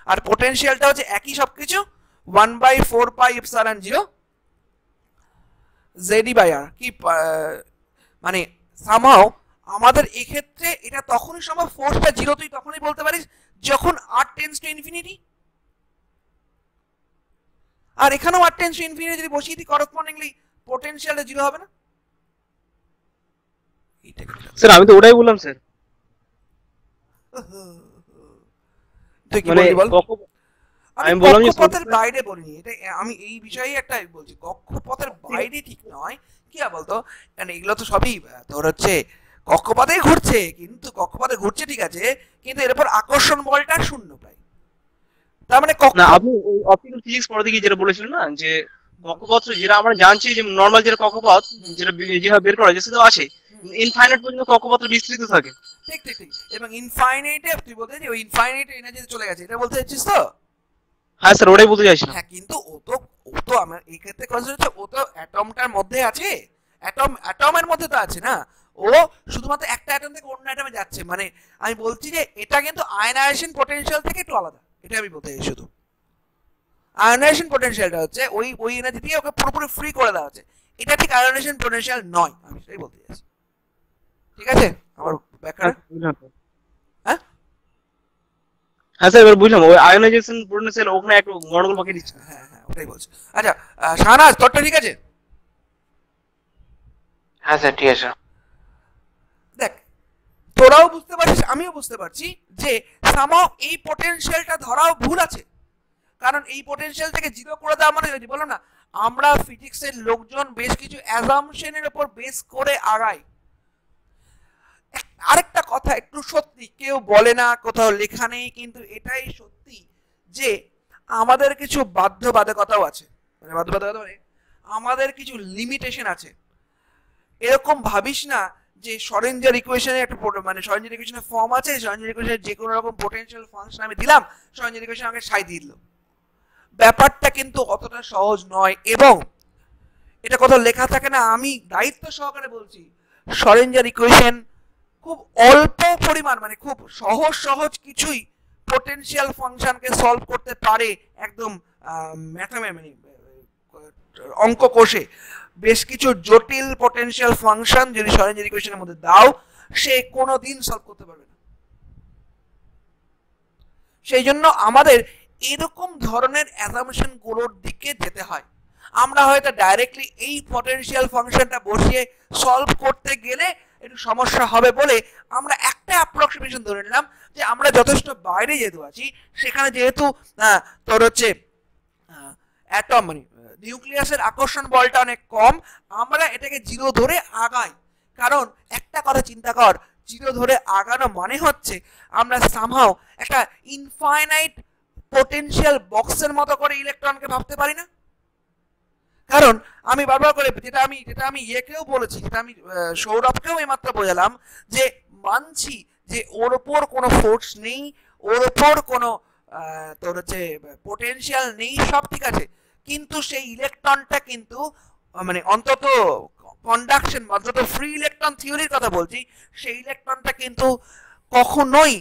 আর পোটেনশিয়ালটা হচ্ছে একই সবকিছু 1/4πε0 ZE/r কি, মানে সামহাও আমাদের এক্ষেত্রে এটা তখনই সম্ভব, ফোর্সটা জিরো তুই তখনই বলতে পারিস যখন r টেন্ডস টু ইনফিনিটি। আর এখানেও r টেন্ডস টু ইনফিনিটি যদি বসিয়ে দিই, করসপন্ডিংলি পোটেনশিয়ালটা জিরো হবে না? স্যার আমি তো ওটাই বললাম স্যার। তুই কি মানে বললি বল? আমি বললাম যে কক্ষপথের বাইরে বলিনি, এটা আমি এই বিষয়ে একটা বলছি, কক্ষপথের বাইরে ঠিক নয়। কি বলতো, কারণ এগুলো তো সবই তোর হচ্ছে কক্ষপথেই ঘুরছে, কিন্তু কক্ষপথে ঘুরছে ঠিক আছে, কিন্তু এর উপর আকর্ষণ বলটা শূন্য প্রায়। তার মানে না, আপনি ওই অপটিক্যাল ফিজিক্স পড়াতে গিয়ে যেটা বলেছিলেন না, যে কক্ষপথ যেটা আমরা জানছি যে নরমাল যেটা কক্ষপথ যেটা যেভাবে বের করা যায় সেটা আছে, ইনফাইনাইট পর্যন্ত কক্ষপথ বিস্তৃত থাকে। ঠিক ঠিক ঠিক। এবং ইনফাইনাইটে তুই বলতে যে ওই ইনফাইনাইট এনার্জিতে চলে গেছে, এটা বলতে চাইছিস তো? হ্যাঁ স্যার, ওটাই বলতে চাইছিলাম। হ্যাঁ, কিন্তু ও তো আমার এই ক্ষেত্রে কনসিডার হচ্ছে ও তো অ্যাটমটার মধ্যে আছে, অ্যাটমের মধ্যে তো আছে না, ও শুধুমাত্র একটা অ্যাটম থেকে অন্য অ্যাটমে যাচ্ছে। মানে আমি বলছি যে এটা কিন্তু আয়নাইজেশন পটেনশিয়াল থেকে একটু আলাদা, এটা আমি বলতে চাই। শুধু আয়নাইজেশন পটেনশিয়ালটা হচ্ছে ওই এনার্জি দিয়ে ওকে পুরোপুরি ফ্রি করে দেওয়া হচ্ছে, এটা ঠিক আয়নাইজেশন পটেনশিয়াল নয়, আমি সেটাই বলতে চাইছি। ঠিক আছে আমার ব্যাখ্যা? হ্যাঁ হ্যাঁ স্যার, এবার বুঝলাম। ওই আয়নাইজেশন পটেনশিয়াল ওখানে একটু গন্ডগোল পাকিয়ে দিচ্ছে। হ্যাঁ হ্যাঁ, ওটাই বলছি। আচ্ছা শাহনাজ, তোরটা ঠিক আছে? হ্যাঁ স্যার ঠিক আছে। দেখ, তোরাও বুঝতে পারছিস, আমিও বুঝতে পারছি যে সামহাও এই পটেনশিয়ালটা ধরাও ভুল আছে। কারণ এই পটেনশিয়াল থেকে জিরো করে দেওয়া মানে যদি বলো না, আমরা ফিজিক্সের লোকজন বেশ কিছু অ্যাজাম্পশনের উপর বেস করে আগাই। আরেকটা কথা একটু সত্যি, কেউ বলে না, কোথাও লেখা নেই, কিন্তু এটাই সত্যি যে আমাদের কিছু বাধ্যবাধকতাও আছে। মানে বাধ্যবাধকতা মানে আমাদের কিছু লিমিটেশন আছে। এরকম ভাবিস না যে শরেঞ্জার ইকুয়েশনে একটা মানে শরেঞ্জার ইকুয়েশনের ফর্ম আছে, শরেঞ্জার ইকুয়েশনের যে কোনো রকম পোটেনশিয়াল ফাংশন আমি দিলাম, শরেঞ্জার ইকুয়েশন আমাকে সাই দিয়ে দিল। ব্যাপারটা কিন্তু অতটা সহজ নয়, এবং এটা কোথাও লেখা থাকে না। আমি দায়িত্ব সহকারে বলছি, শরেঞ্জার ইকুয়েশন খুব অল্প পরিমাণ, মানে খুব সহজ কিছুই পোটেনশিয়াল ফাংশনকে সলভ করতে পারে একদম মানে অঙ্ক কোষে। বেশ কিছু জটিল পোটেনশিয়াল ফাংশন যদি শরেঞ্জার ইকুয়েশনের মধ্যে দাও, সে কোনোদিন সলভ করতে পারবে না। সেই জন্য আমাদের এরকম ধরনের অ্যাসাম্পশন গুলোর দিকে যেতে হয়। আমরা হয়তো ডাইরেক্টলি এই পটেনশিয়াল ফাংশনটা বসিয়ে সলভ করতে গেলে একটু সমস্যা হবে বলে আমরা একটা অ্যাপ্রক্সিমেশন ধরে নিলাম যে আমরা যথেষ্ট বাইরে যেহেতু আছি, সেখানে যেহেতু তোর হচ্ছে অ্যাটম মানে নিউক্লিয়াসের আকর্ষণ বলটা অনেক কম, আমরা এটাকে জিরো ধরে আগাই। কারণ একটা কথা চিন্তা কর, জিরো ধরে আগানো মানে হচ্ছে আমরা সামহাও একটা ইনফাইনাইট পোটেনশিয়াল বক্সের মতো করে ইলেকট্রনকে ভাবতে পারি না। কারণ আমি বারবার করে যেটা আমি ইয়েকেও বলেছি, যেটা আমি সৌরভকেও এইমাত্র বোঝালাম, যে মানছি যে ওর ওপর কোনো ফোর্স নেই, ওর ওপর কোনো তোর হচ্ছে পোটেনশিয়াল নেই, সব ঠিক আছে, কিন্তু সেই ইলেকট্রনটা কিন্তু মানে অন্তত কন্ডাকশন, অন্তত ফ্রি ইলেকট্রন থিওরির কথা বলছি, সেই ইলেকট্রনটা কিন্তু কখনোই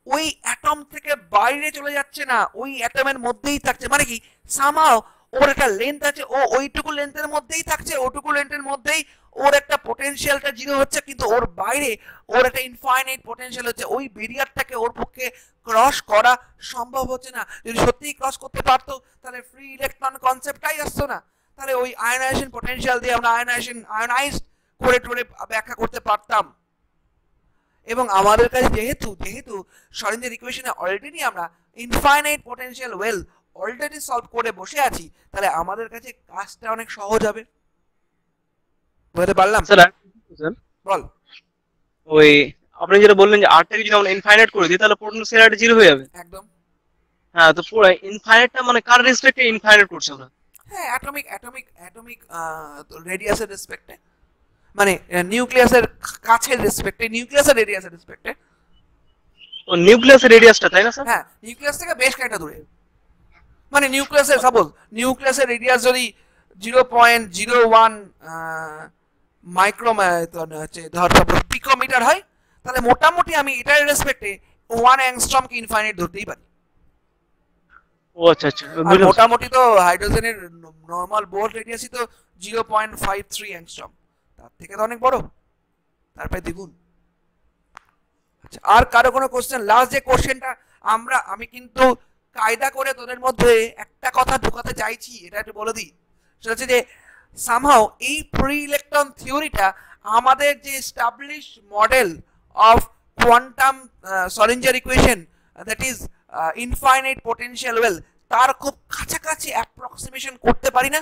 ওই অ্যাটম থেকে বাইরে চলে যাচ্ছে না, ওই অ্যাটমের মধ্যেই থাকছে। মানে কি, সামহাও ওর একটা লেন্থ আছে, ও ওইটুকু লেন্থের মধ্যেই থাকছে, ওটুকু লেন্থের মধ্যেই ওর একটা পোটেনশিয়ালটা জিরো হচ্ছে, কিন্তু ওর বাইরে ওর একটা ইনফাইনাইট পোটেনশিয়াল হচ্ছে। ওই ব্যারিয়ারটাকে ওর পক্ষে ক্রস করা সম্ভব হচ্ছে না। যদি সত্যিই ক্রস করতে পারতো তাহলে ফ্রি ইলেকট্রন কনসেপ্টটাই আসতো না, তাহলে ওই আয়নাইজেশন পোটেনশিয়াল দিয়ে আমরা আয়নাইজড করে টোরে ব্যাখ্যা করতে পারতাম। এবং আমাদের কাছে যেহেতু শরেঞ্জার ইকুয়েশনে অলরেডি আমরা infinite potential well already solve করে বসে আছি, তাহলে আমাদের কাছে কাজটা অনেক সহজ হবে। বুঝতে পারলাম? স্যার বল। ওই আপনি যেটা বললেন যে আরটাকে যদি আমরা ইনফাইনাইট করে দিই তাহলে পোটেনশিয়াল জিরো হয়ে যাবে। একদম হ্যাঁ, তো পুরো ইনফাইনাইটটা মানে কার রেসপেক্টে ইনফাইনাইট করছে আমরা? হ্যাঁ, অ্যাটমিক রেডিয়াসের রেসপেক্টে, মানে নিউক্লিয়াসের কাছের রেসপেক্টে, নিউক্লিয়াসের রেডিয়াসের রেসপেক্টে। ও নিউক্লিয়াসের রেডিয়াসটা, তাই না স্যার? হ্যাঁ, নিউক্লিয়াস থেকে বেশ খানিকটা দূরে, মানে নিউক্লিয়াসের সাপোজ নিউক্লিয়াসের রেডিয়াস যদি 0.01 মাইক্রোমিটার হচ্ছে, ধর পিকোমিটার হয়, তাহলে মোটামুটি আমি এটার রেসপেক্টে 1 অ্যাংস্ট্রমকে ইনফাইনাইট ধরতেই পারি। ও আচ্ছা আচ্ছা, আর বুঝলাম। মোটামুটি তো হাইড্রোজেনের নরমাল বোর রেডিয়াসই তো 0.53 অ্যাংস্ট্রম, তার থেকে তো অনেক বড়, তারপরে দ্বিগুণ। আচ্ছা, আর কারো কোনো কোশ্চেন? লাস্ট যে কোশ্চেনটা আমি কিন্তু কায়দা করে তোদের মধ্যে একটা কথা ঢোকাতে চাইছি, এটা একটু বলে দিই। সেটা হচ্ছে যে সামহাও এই ফ্রি ইলেকট্রন থিওরিটা আমাদের যে establish model of quantum Schrodinger equation, that is infinite potential well, তার খুব কাছাকাছি অ্যাপ্রক্সিমেশন করতে পারি না?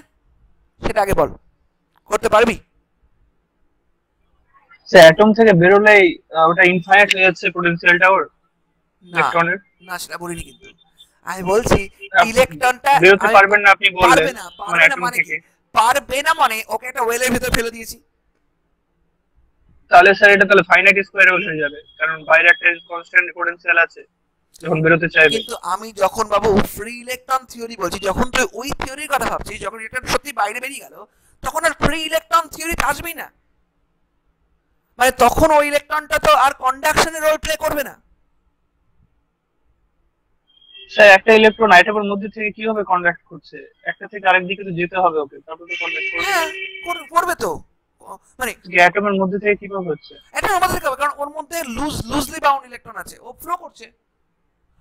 সেটা আগে বল, করতে পারবি? সে অ্যাটম থেকে বেরোলেই ওটা ইনফাইনাইট হয়ে যাচ্ছে পোটেনশিয়ালটা ওর না ইলেকট্রনের। না, সেটা বলিনি কিন্তু। আমি বলছি ইলেকট্রনটা বেরোতে পারবেন না আপনি বললেন, পারবে না, মানে অ্যাটম মানে থেকে। পারবে না মানে ওকে একটা ওয়েলের ভিতর ফেলে দিয়েছি। তাহলে স্যার এটা তাহলে ফাইনাইট স্কয়ার হয়ে যাবে, কারণ বাইরে একটা কনস্ট্যান্ট পোটেনশিয়াল আছে যখন বেরোতে চাইবে। কিন্তু আমি যখন বাবু ফ্রি ইলেকট্রন থিওরি বলছি, যখন তুই ওই থিওরির কথা ভাবছিস, যখন এটা সত্যি বাইরে বেরিয়ে গেল, তখন আর ফ্রি ইলেকট্রন থিওরি আসবেই না, মানে তখন ওই ইলেকট্রনটা তো আর কন্ডাকশনের রোল প্লে করবে না। স্যার একটা ইলেকট্রন আইটেমের মধ্যে থেকে কিভাবে কন্ডাক্ট করছে? একটা থেকে আরেক দিকে তো যেতে হবে ওকে, তারপর তো কন্ডাক্ট করবে। হ্যাঁ, করবে তো, মানে অ্যাটমের মধ্যে থেকে কিভাবে হচ্ছে? এটা আমাদের কাছে, কারণ ওর মধ্যে লুজলি বাউন্ড ইলেকট্রন আছে, ও ফ্লো করছে,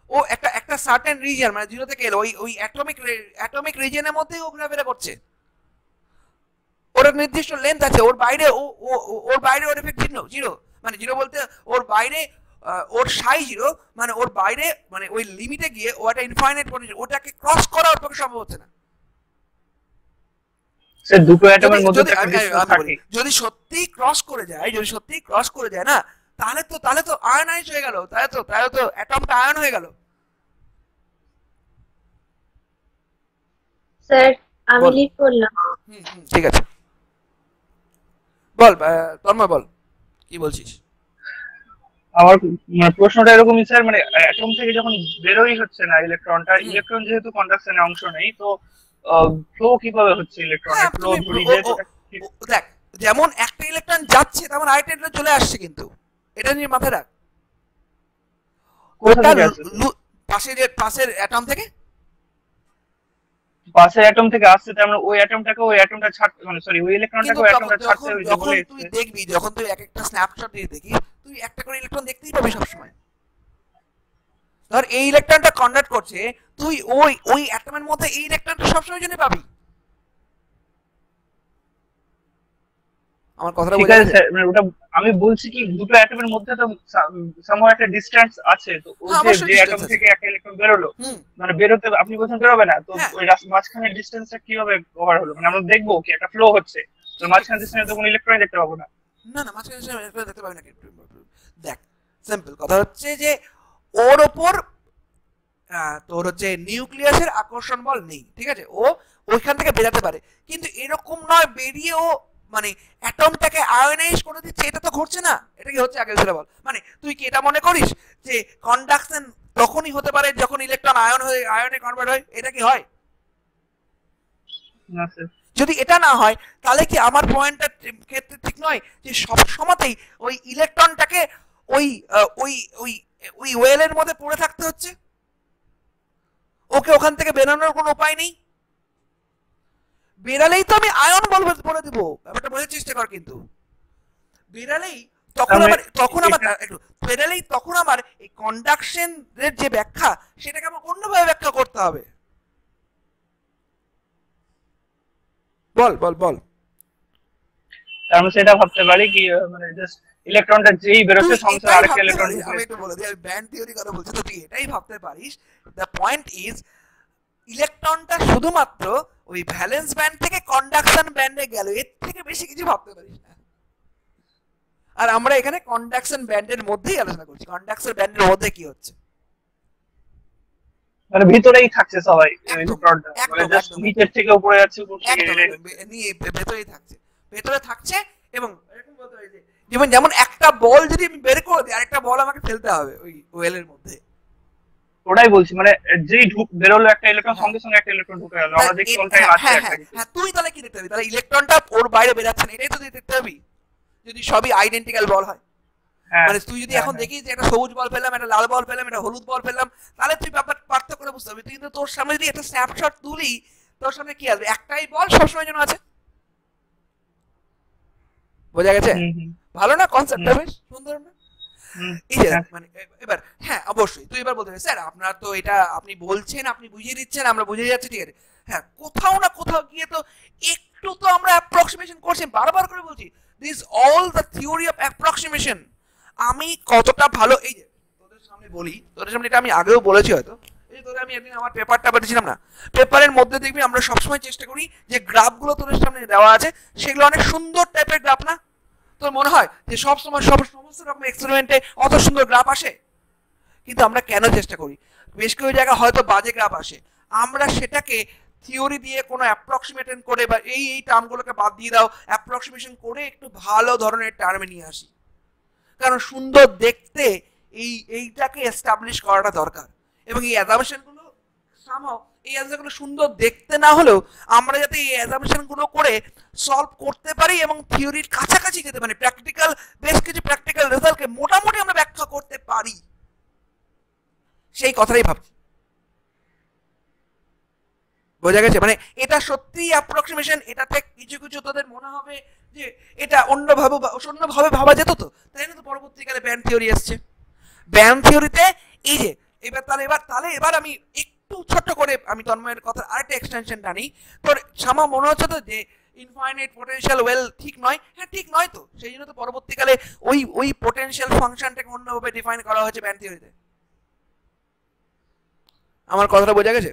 ও একটা সার্টেন রিজিয়ন, মানে 0 থেকে এলো ওই অ্যাটমিক রিজিয়নের মধ্যে ও ঘোরাফেরা করছে, ওর একটা নির্দিষ্ট লেন্থ আছে, ওর বাইরে ওর বাইরে ওর এফেক্ট জিরো, মানে জিরো বলতে ওর বাইরে ওর সাই জিরো, মানে ওর বাইরে, মানে ওই লিমিটে গিয়ে ও একটা ইনফাইনাইট পোটেনশিয়াল, ওটাকে ক্রস করা ওর পক্ষে সম্ভব হচ্ছে না। স্যার দুটো অ্যাটমের মধ্যে একটা ডিসটেন্স থাকে। যদি সত্যি ক্রস করে যায় না, তাহলে তো আয়নাইজ হয়ে গেল, তাহলে তো অ্যাটমটা আয়ন হয়ে গেল। স্যার আমি লিভ করলাম। ঠিক আছে, বল তন্ময়, বল কি বলছিস? আমার মানে প্রশ্নটা এরকমই স্যার, মানে অ্যাটম থেকে যখন বেরোই হচ্ছে না ইলেকট্রনটা, ইলেকট্রন যেহেতু কন্ডাকশনে অংশ নেই, তো ফ্লো কিভাবে হচ্ছে ইলেকট্রনের? ফ্লো দেখ, যেমন একটা ইলেকট্রন যাচ্ছে তেমন আরেকটা ইলেকট্রন চলে আসছে, কিন্তু এটা নিয়ে মাথায় রাখ, ওটা পাশের অ্যাটম থেকে, পাশের অ্যাটম থেকে আসছে, তার মানে ওই অ্যাটমটা ছাড়তে, মানে সরি ওই ইলেকট্রনটাকে ওই অ্যাটমটা ছাড়তে হয়েছে যখন বলে। তুই দেখবি, যখন তুই এক একটা স্ন্যাপশট দিয়ে দেখিস, তুই একটা করে ইলেকট্রন দেখতেই পাবি সবসময়। ধর এই ইলেকট্রনটা কন্ডাক্ট করছে, তুই ওই অ্যাটমের মধ্যে এই ইলেকট্রনটা সবসময় জন্য পাবি। আমার কথাটা ঠিক বোঝা আছে যাচ্ছে? স্যার, মানে ওটা আমি বলছি কি দুটো অ্যাটমের মধ্যে তো সামহাও একটা ডিসটেন্স আছে, তো ওই যে অ্যাটম থেকে একটা ইলেকট্রন বেরোলো, মানে বেরোতে আপনি বলছেন বেরোবে না, তো ওই মাঝখানের ডিসটেন্সটা কিভাবে কভার হলো? মানে আমরা দেখবো কি একটা ফ্লো হচ্ছে, তো মাঝখানের ডিসটেন্সে তো কোনো ইলেকট্রন দেখতে পাবো না। না, মাঝখানে ইলেকট্রন দেখতে পাবি না। দেখ, সিম্পল কথা হচ্ছে যে ওর ওপর তোর হচ্ছে নিউক্লিয়াসের আকর্ষণ বল নেই, ঠিক আছে, ও ওইখান থেকে বেরাতে পারে, কিন্তু এরকম নয় বেরিয়ে ও মানে অ্যাটমটাকে আয়নাইজ করে দিচ্ছে, এটা তো ঘটছে না। এটা কি হচ্ছে আগে সেটা বল। মানে তুই কি এটা মনে করিস যে কন্ডাকশন তখনই হতে পারে যখন ইলেকট্রন আয়নে কনভার্ট হয়? এটা কি হয়? না স্যার। যদি এটা না হয়, তাহলে কি আমার পয়েন্টটা ক্ষেত্রে ঠিক নয় যে সব সময়তেই ওই ইলেকট্রনটাকে ওই ওই ওই ওই ওয়েলের মধ্যে পড়ে থাকতে হচ্ছে, ওকে ওখান থেকে বেরোনোর কোনো উপায় নেই? বেরালেই তো আমি আয়ন বলে দিব, ব্যাপারটা বোঝার চেষ্টা কর। কিন্তু বেরালেই তখন আমার এই কন্ডাকশনের যে ব্যাখ্যা, সেটাকে আমার অন্যভাবে ব্যাখ্যা করতে হবে। বল বল বল। আমি সেটা ভাবতে পারি কি, মানে জাস্ট ইলেকট্রনটা যেই বেরোচ্ছে সঙ্গে আরেকটা ইলেকট্রন। আমি একটু বলে দিই, আমি ব্যান্ড থিওরি কথা বলছি, তো তুই এটাই ভাবতে পারিস। দ্য পয়েন্ট ইজ, ইলেকট্রনটা শুধুমাত্র ওই ভ্যালেন্স ব্যান্ড থেকে কন্ডাকশন ব্যান্ডে গেল, এর থেকে বেশি কিছু ভাবতে পারিস না। আর আমরা এখানে কন্ডাকশন ব্যান্ডের মধ্যেই আলোচনা করছি, কন্ডাকশন ব্যান্ডের মধ্যে কি হচ্ছে। মানে ভিতরেই থাকছে সবাই একদম, ইলেকট্রনটা, মানে একদম, জাস্ট একদম, নিচের থেকে উপরে যাচ্ছে, উপর থেকে একদম নিচে। একদম নিয়ে ভেতরেই থাকছে, ভেতরে থাকছে। এবং এরকম বলতে হয় যে যেমন একটা বল যদি আমি বের করে দিই, আরেকটা বল আমাকে ফেলতে হবে ওই ওয়েলের মধ্যে। ওটাই বলছি, মানে যেই বেরোলো একটা ইলেকট্রন, হ্যাঁ। সঙ্গে সঙ্গে একটা ইলেকট্রন ঢুকে গেল, আমরা দেখি অল টাইম হ্যাঁ আছে হ্যাঁ একটা হ্যাঁ কিছু। হ্যাঁ, তুই তাহলে কি দেখতে পাবি? তাহলে ইলেকট্রনটা ওর বাইরে বেরাচ্ছে না, এটাই তো দেখতে পাবি যদি সবই আইডেন্টিক্যাল বল হয়। হ্যাঁ, মানে তুই যদি হ্যাঁ, এখন হ্যাঁ। দেখিস যে একটা সবুজ বল পেলাম, একটা লাল বল পেলাম, একটা হলুদ বল পেলাম, তাহলে তুই ব্যাপার পার্থক্য করে বুঝতে পারবি। কিন্তু তোর সামনে যদি একটা স্ন্যাপশট তুলি, তোর সামনে কি আসবে? একটাই বল সবসময় যেন আছে। বোঝা গেছে? হুম, হুম, ভালো না কনসেপ্টটা? বেশ সুন্দর না? হুম, এই যে হ্যাঁ। মানে এবার হ্যাঁ অবশ্যই তুই এবার বলতে পারিস, স্যার আপনার তো এটা আপনি বলছেন, আপনি বুঝিয়ে দিচ্ছেন, আমরা বুঝে যাচ্ছি, ঠিক আছে। হ্যাঁ, কোথাও না কোথাও গিয়ে তো একটু তো আমরা অ্যাপ্রক্সিমেশন করছি, বারবার করে বলছি this all the theory of approximation. আমি কতটা ভালো, এই যে তোদের সামনে বলি, তোদের সামনে এটা আমি আগেও বলেছি হয়তো, এই যে তোদের আমি একদিন আমার পেপারটা পাঠিয়েছিলাম না, পেপারের মধ্যে দেখবি আমরা সবসময় চেষ্টা করি যে গ্রাফগুলো তোদের সামনে দেওয়া আছে সেগুলো অনেক সুন্দর টাইপের গ্রাফ না? তোর মনে হয় যে সব সময় সমস্ত রকম এক্সপেরিমেন্টে অত সুন্দর গ্রাফ আসে? কিন্তু আমরা কেন চেষ্টা করি? বেশ কিছু জায়গায় হয়তো বাজে গ্রাফ আসে, আমরা সেটাকে থিওরি দিয়ে কোনো অ্যাপ্রক্সিমেশন করে বা এই টার্মগুলোকে বাদ দিয়ে দাও, অ্যাপ্রক্সিমেশন করে একটু ভালো ধরনের টার্মে নিয়ে আসি। কারণ সুন্দর দেখতে এইটাকে এস্টাবলিশ করাটা দরকার। এবং এই অ্যাজাম্পশনগুলো সামহাও, এই অ্যাজাম্পশনগুলো সুন্দর দেখতে না হলেও আমরা যাতে এই অ্যাজাম্পশনগুলো করে সলভ করতে পারি এবং থিওরির কাছাকাছি যেতে পারি, প্র্যাকটিক্যাল বেশ কিছু প্র্যাকটিক্যাল রেজাল্টকে মোটামুটি আমরা ব্যাখ্যা করতে পারি, সেই কথাটাই ভাবছি। বোঝা গেছে? মানে এটা সত্যিই অ্যাপ্রক্সিমেশন, এটাতে কিছু কিছু তোদের মনে হবে যে এটা অন্যভাবে ভাবা যেত, তো তাই না? তো পরবর্তীকালে ব্যান্ড থিওরি এসছে। ব্যান্ড থিওরিতে এই যে এবার আমি একটু ছোট্ট করে আমি তন্ময়ের কথা আরেকটা এক্সটেনশন টানি। তোর সামা মনে হচ্ছে তো যে ইনফাইনাইট পোটেনশিয়াল ওয়েল ঠিক নয়? হ্যাঁ, ঠিক নয় তো, সেই জন্য তো পরবর্তীকালে ওই পোটেনশিয়াল ফাংশনটাকে অন্যভাবে ডিফাইন করা হয়েছে ব্যান্ড থিওরিতে। আমার কথাটা বোঝা গেছে?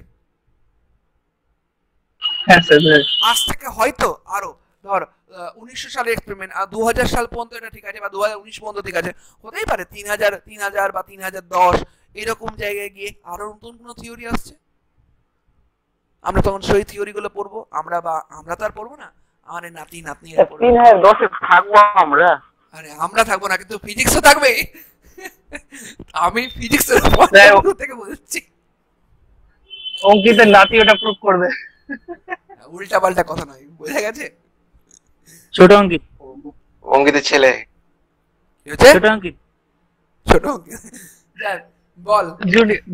হ্যাঁ স্যার। আজ থেকে হয়তো আরো ধর 1900 সালের এক্সপেরিমেন্ট, 2000 সাল পর্যন্ত এটা ঠিক আছে, বা 2019 পর্যন্ত ঠিক আছে, হতেই পারে 3000 বা 3010 এরকম জায়গায় গিয়ে আরো নতুন কোনো থিওরি আসছে। আমরা তখন সেই থিওরি গুলো পড়বো, আমরা তো আর পড়বো না, আমাদের নাতি নাতনি 3010 থাকবো আমরা। আরে আমরা থাকবো না, কিন্তু ফিজিক্সও থাকবে। আমি ফিজিক্সের থেকে বলছি, অঙ্কিতের নাতি ওটা প্রুভ করবে। উল্টা পাল্টা কথা নয়, বোঝা গেছে? ছোট অঙ্কিত, অঙ্কিতের ছেলে। ছোট অঙ্কিত, ছোট বল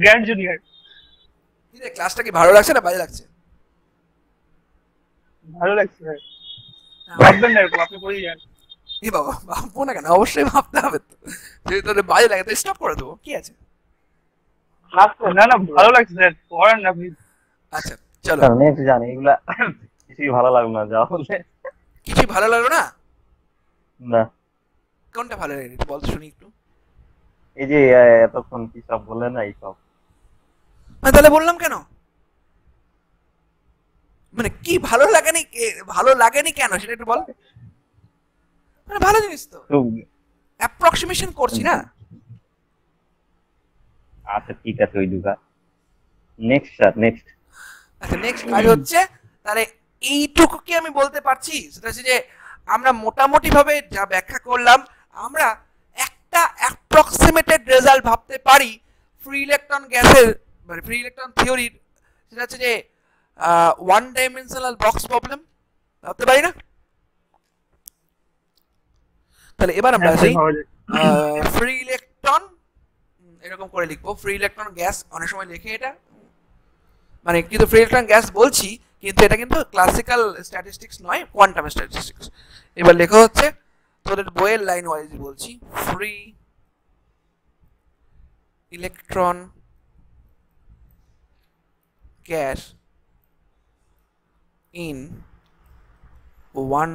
গ্র্যান্ড জুনিয়র। কি রে, ক্লাসটা কি ভালো লাগছে না বাজে লাগছে? ভালো লাগছে ভাই, ভাববেন না এরকম, আপনি পড়েই যান। এ বাবা, ভাববো না কেন? অবশ্যই ভাবতে হবে তো, যদি তোদের বাজে লাগে তো স্টপ করে দেবো, কি আছে? না না, ভালো লাগছে স্যার, পড়েন না প্লিজ। আচ্ছা চলো, নেক্সট জানি এগুলা কিছুই ভালো লাগলো না যা বললে। কিছুই ভালো লাগলো না? না, কোনটা ভালো লাগে বল তো শুনি একটু। এই যে এতক্ষণ কি সব বললে না এইসব, তাহলে বললাম কেন? মানে কি ভালো লাগেনি কেন সেটা একটু বল। মানে ভালো জিনিস তো, অ্যাপ্রক্সিমেশন করছি না। আচ্ছা ঠিক আছে, ওই দুগা নেক্সট স্যার, নেক্সট। আচ্ছা, নেক্সট কাজ হচ্ছে তাহলে এইটুকু কি আমি বলতে পারছি, সেটা হচ্ছে যে আমরা মোটামুটি ভাবে যা ব্যাখ্যা করলাম, আমরা একটা অ্যাপ্রক্সিমেটেড রেজাল্ট ভাবতে পারি ফ্রি ইলেকট্রন গ্যাসের, মানে ফ্রি ইলেকট্রন থিওরির, সেটা হচ্ছে যে ওয়ান ডাইমেনশনাল বক্স প্রবলেম ভাবতে পারি না? তাহলে এবার আমরা আসি ফ্রি ইলেকট্রন, এরকম করে লিখবো ফ্রি ইলেকট্রন গ্যাস, অনেক সময় লিখে এটা, মানে কিন্তু ফ্রি ইলেকট্রন গ্যাস বলছি, কিন্তু এটা কিন্তু ক্লাসিক্যাল স্ট্যাটিস্টিক্স নয়, কোয়ান্টাম স্ট্যাটিস্টিক্স। এবার লেখা হচ্ছে তোদের বইয়ের লাইন ওয়াইজ বলছি, free electron gas in one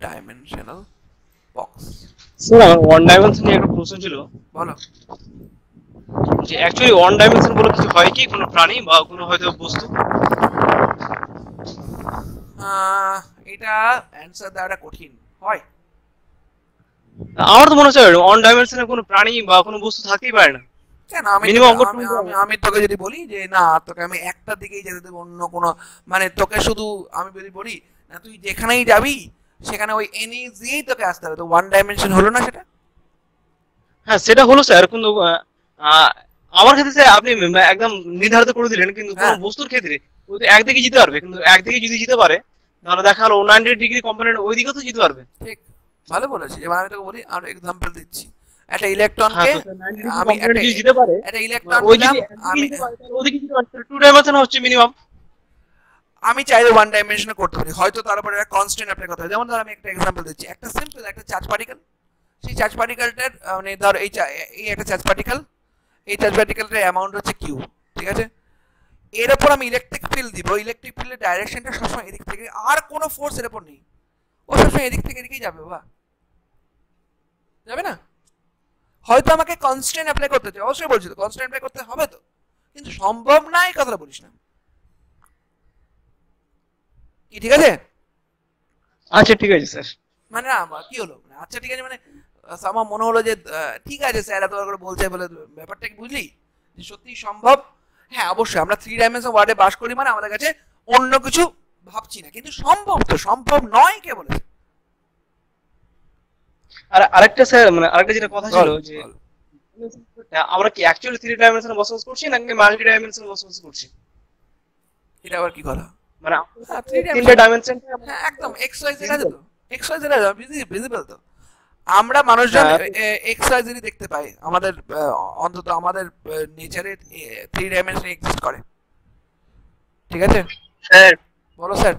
dimensional box. Sir আমার ওয়ান ডাইমেনশন নিয়ে একটা প্রশ্ন ছিল, বলো। যে অ্যাকচুয়ালি ওয়ান ডাইমেনশন বলে কিছু হয় কি, কোনো প্রাণী বা কোনো হয়তো বস্তু? এটা অ্যানসার দেওয়াটা কঠিন হয়। আমার তো মনে হচ্ছে অন ডাইমেনশনে কোনো প্রাণী বা কোনো বস্তু থাকতেই পারে না। কেন Minimum আমি তোকে যদি বলি যে না তোকে আমি একটা দিকেই যেতে দেবো, অন্য কোনো মানে তোকে শুধু আমি যদি বলি না তুই যেখানেই যাবি সেখানে ওই এনএস দিয়েই তোকে আসতে হবে, তো ওয়ান ডাইমেনশন হলো না সেটা? হ্যাঁ সেটা হলো স্যার, কিন্তু আমার ক্ষেত্রে স্যার আপনি একদম নির্ধারিত করে দিলেন, কিন্তু কোনো বস্তুর ক্ষেত্রে ও তো একদিকে যেতে পারবে, কিন্তু একদিকে যদি যেতে পারে তাহলে দেখা হলো 90 ডিগ্রি কম্পোনেন্ট ওই দিকেও তো যেতে পারবে। ঠিক, ভালো বলেছিস। এবার আমি তোকে বলি আর এক্সাম্পল দিচ্ছি, একটা ইলেকট্রনকে আমি যেতে পারে একটা ইলেকট্রন ওই দিলাম, আমি ওদিকে যেতে পারে, টু ডাইমেনশন হচ্ছে মিনিমাম। আমি চাইলে ওয়ান ডাইমেনশনে করতে পারি, হয়তো তার উপরে একটা কনস্ট্যান্ট অ্যাপ্লাই করতে হয়। যেমন ধর আমি একটা এক্সাম্পল দিচ্ছি, একটা সিম্পল একটা চার্জ পার্টিকেল, সেই চার্জ পার্টিকেলটার মানে ধর এই একটা চার্জ পার্টিকেল, এই চার্জ পার্টিকেলটার অ্যামাউন্ট হচ্ছে কিউ, ঠিক আছে? এর উপর আমি ইলেকট্রিক ফিল্ড দিব, ইলেকট্রিক ফিল্ডের ডাইরেকশনটা সবসময় এদিক থেকে, আর কোনো ফোর্স এর উপর নেই, ও সবসময় এদিক থেকে এদিকেই যাবে, বাবা যাবে না? হয়তো আমাকে কনস্ট্যান্ট অ্যাপ্লাই করতে হচ্ছে, অবশ্যই বলছি তো কনস্ট্যান্ট অ্যাপ্লাই করতে হবে, তো কিন্তু সম্ভব না এই কথাটা বলিস না কি, ঠিক আছে? আচ্ছা ঠিক আছে স্যার, মানে না কি হলো মানে আচ্ছা ঠিক আছে, মানে আমার মনে হলো যে ঠিক আছে স্যার এত করে বলছে বলে ব্যাপারটা কি বুঝলি যে সত্যি সম্ভব? হ্যাঁ অবশ্যই আমরা 3 ডাইমেনশন ওয়ার্ডে বাস করি, মানে আমাদের কাছে অন্য কিছু ভাবছি না, কিন্তু সম্ভব তো, সম্ভব নয় কে বলেছে? আর আরেকটা স্যার মানে আরেকটা যেটা কথা ছিল যে আমরা কি অ্যাকচুয়ালি 3 ডাইমেনশনে বসবাস করছি নাকি মাল্টি ডাইমেনশনে বসবাস করছি? এটা আবার কি কথা? মানে 3 ডাইমেনশন একদম এক্স ওয়াই জেড আছে তো, এক্স ওয়াই জেড ভিজিবল তো, আমরা মানুষজন এক্স ওয়াই জেড দেখতে পাই, আমাদের অন্তত আমাদের নেচারে 3 ডাইমেনশনে এক্সিস্ট করে, ঠিক আছে? স্যার বলো স্যার।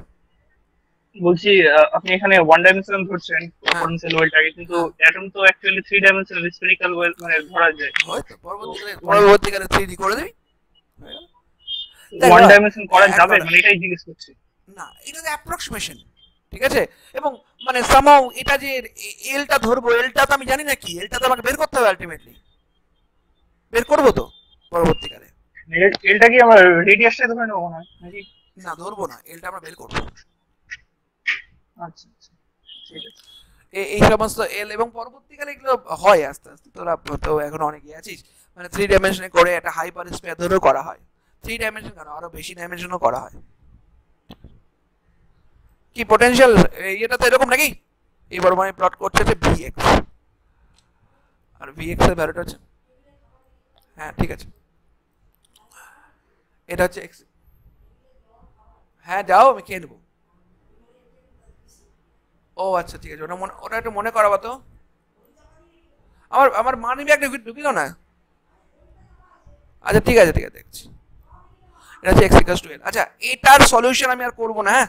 বলছি আপনি এখানে ওয়ান ডাইমেনশন ধরছেন পোটেনশিয়াল ওয়েলটাকে, কিন্তু অ্যাটম তো অ্যাকচুয়ালি 3 ডাইমেনশনাল স্ফেরিক্যাল ওয়েল মানে ধরা যায়, হয়তো পরবর্তীকালে 3D করে দিবি, ওয়ান ডাইমেনশন করা যাবে মানে এটাই জিজ্ঞেস করছি। না এটা তো অ্যাপ্রক্সিমেশন, ঠিক আছে? এবং মানে সামহাউ এটা যে এলটা ধরবো, এলটা তো আমি জানি না কি, এলটা তো আমাকে বের করতে হবে, আলটিমেটলি বের করব তো পরবর্তীকালে। এলটা কি আমার রেডিয়াসটা ধরে নেব না নাকি? না ধরবো না, এলটা আমরা বের করব। আচ্ছা আচ্ছা ঠিক আছে। এই সমস্ত এল এবং পরবর্তীকালে এগুলো হয় আস্তে আস্তে, তোরা তো এখন অনেকেই আছিস মানে 3 ডাইমেনশনে করে একটা হাইপার স্পেয়ার ধরেও করা হয়, 3 ডাইমেনশন কেন আরো বেশি ডাইমেনশনও করা হয়। কি পটেনশিয়াল এটা তো এরকম নাকি, এবার মানে প্লট করছে যে vx আর vx এর ভ্যালুটা হচ্ছে, হ্যাঁ ঠিক আছে এটা হচ্ছে x, হ্যাঁ যাও আমি খেয়ে নেবো। ও আচ্ছা ঠিক আছে, ওটা একটু মনে করাবো তো, আমার মানি ব্যাগ ঢুকিল না। আচ্ছা ঠিক আছে দেখছি, এটা হচ্ছে x = l। আচ্ছা এটার সলিউশন আমি আর করবো না, হ্যাঁ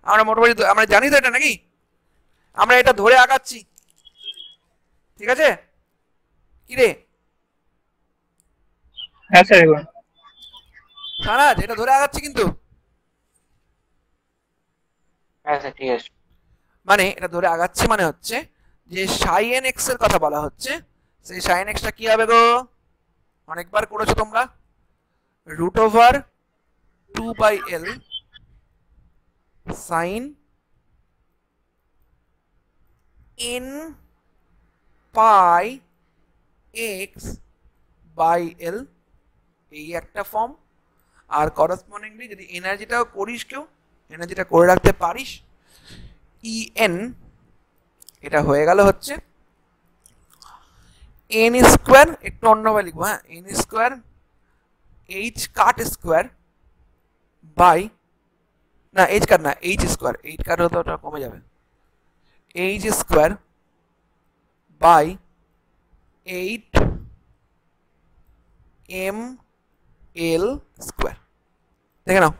আমরা মোটামুটি আমরা জানি তো এটা নাকি, আমরা এটা ধরে আগাচ্ছি, ঠিক আছে? কি রে হ্যাঁ স্যার এখন সারাজ এটা ধরে আগাচ্ছি কিন্তু, হ্যাঁ স্যার ঠিক আছে। মানে এটা ধরে আগাচ্ছি মানে হচ্ছে যে sin x এর কথা বলা হচ্ছে, সেই sin x টা কি হবে গো, অনেকবার করেছো তোমরা, √2/l sin n pi x/l, এই একটা ফর্ম। আর করসপন্ডিংলি যদি এনার্জিটাও করিস, কেউ এনার্জিটা করে রাখতে পারিস, en এটা হয়ে গেল হচ্ছে n স্কোয়ার, একটু অন্যভাবে লিখবো, হ্যাঁ n square h cut square by, না h কাট না h স্কোয়ার, h কাট হতো ওটা কমে যাবে, h square by 8ml square. দেখে নাও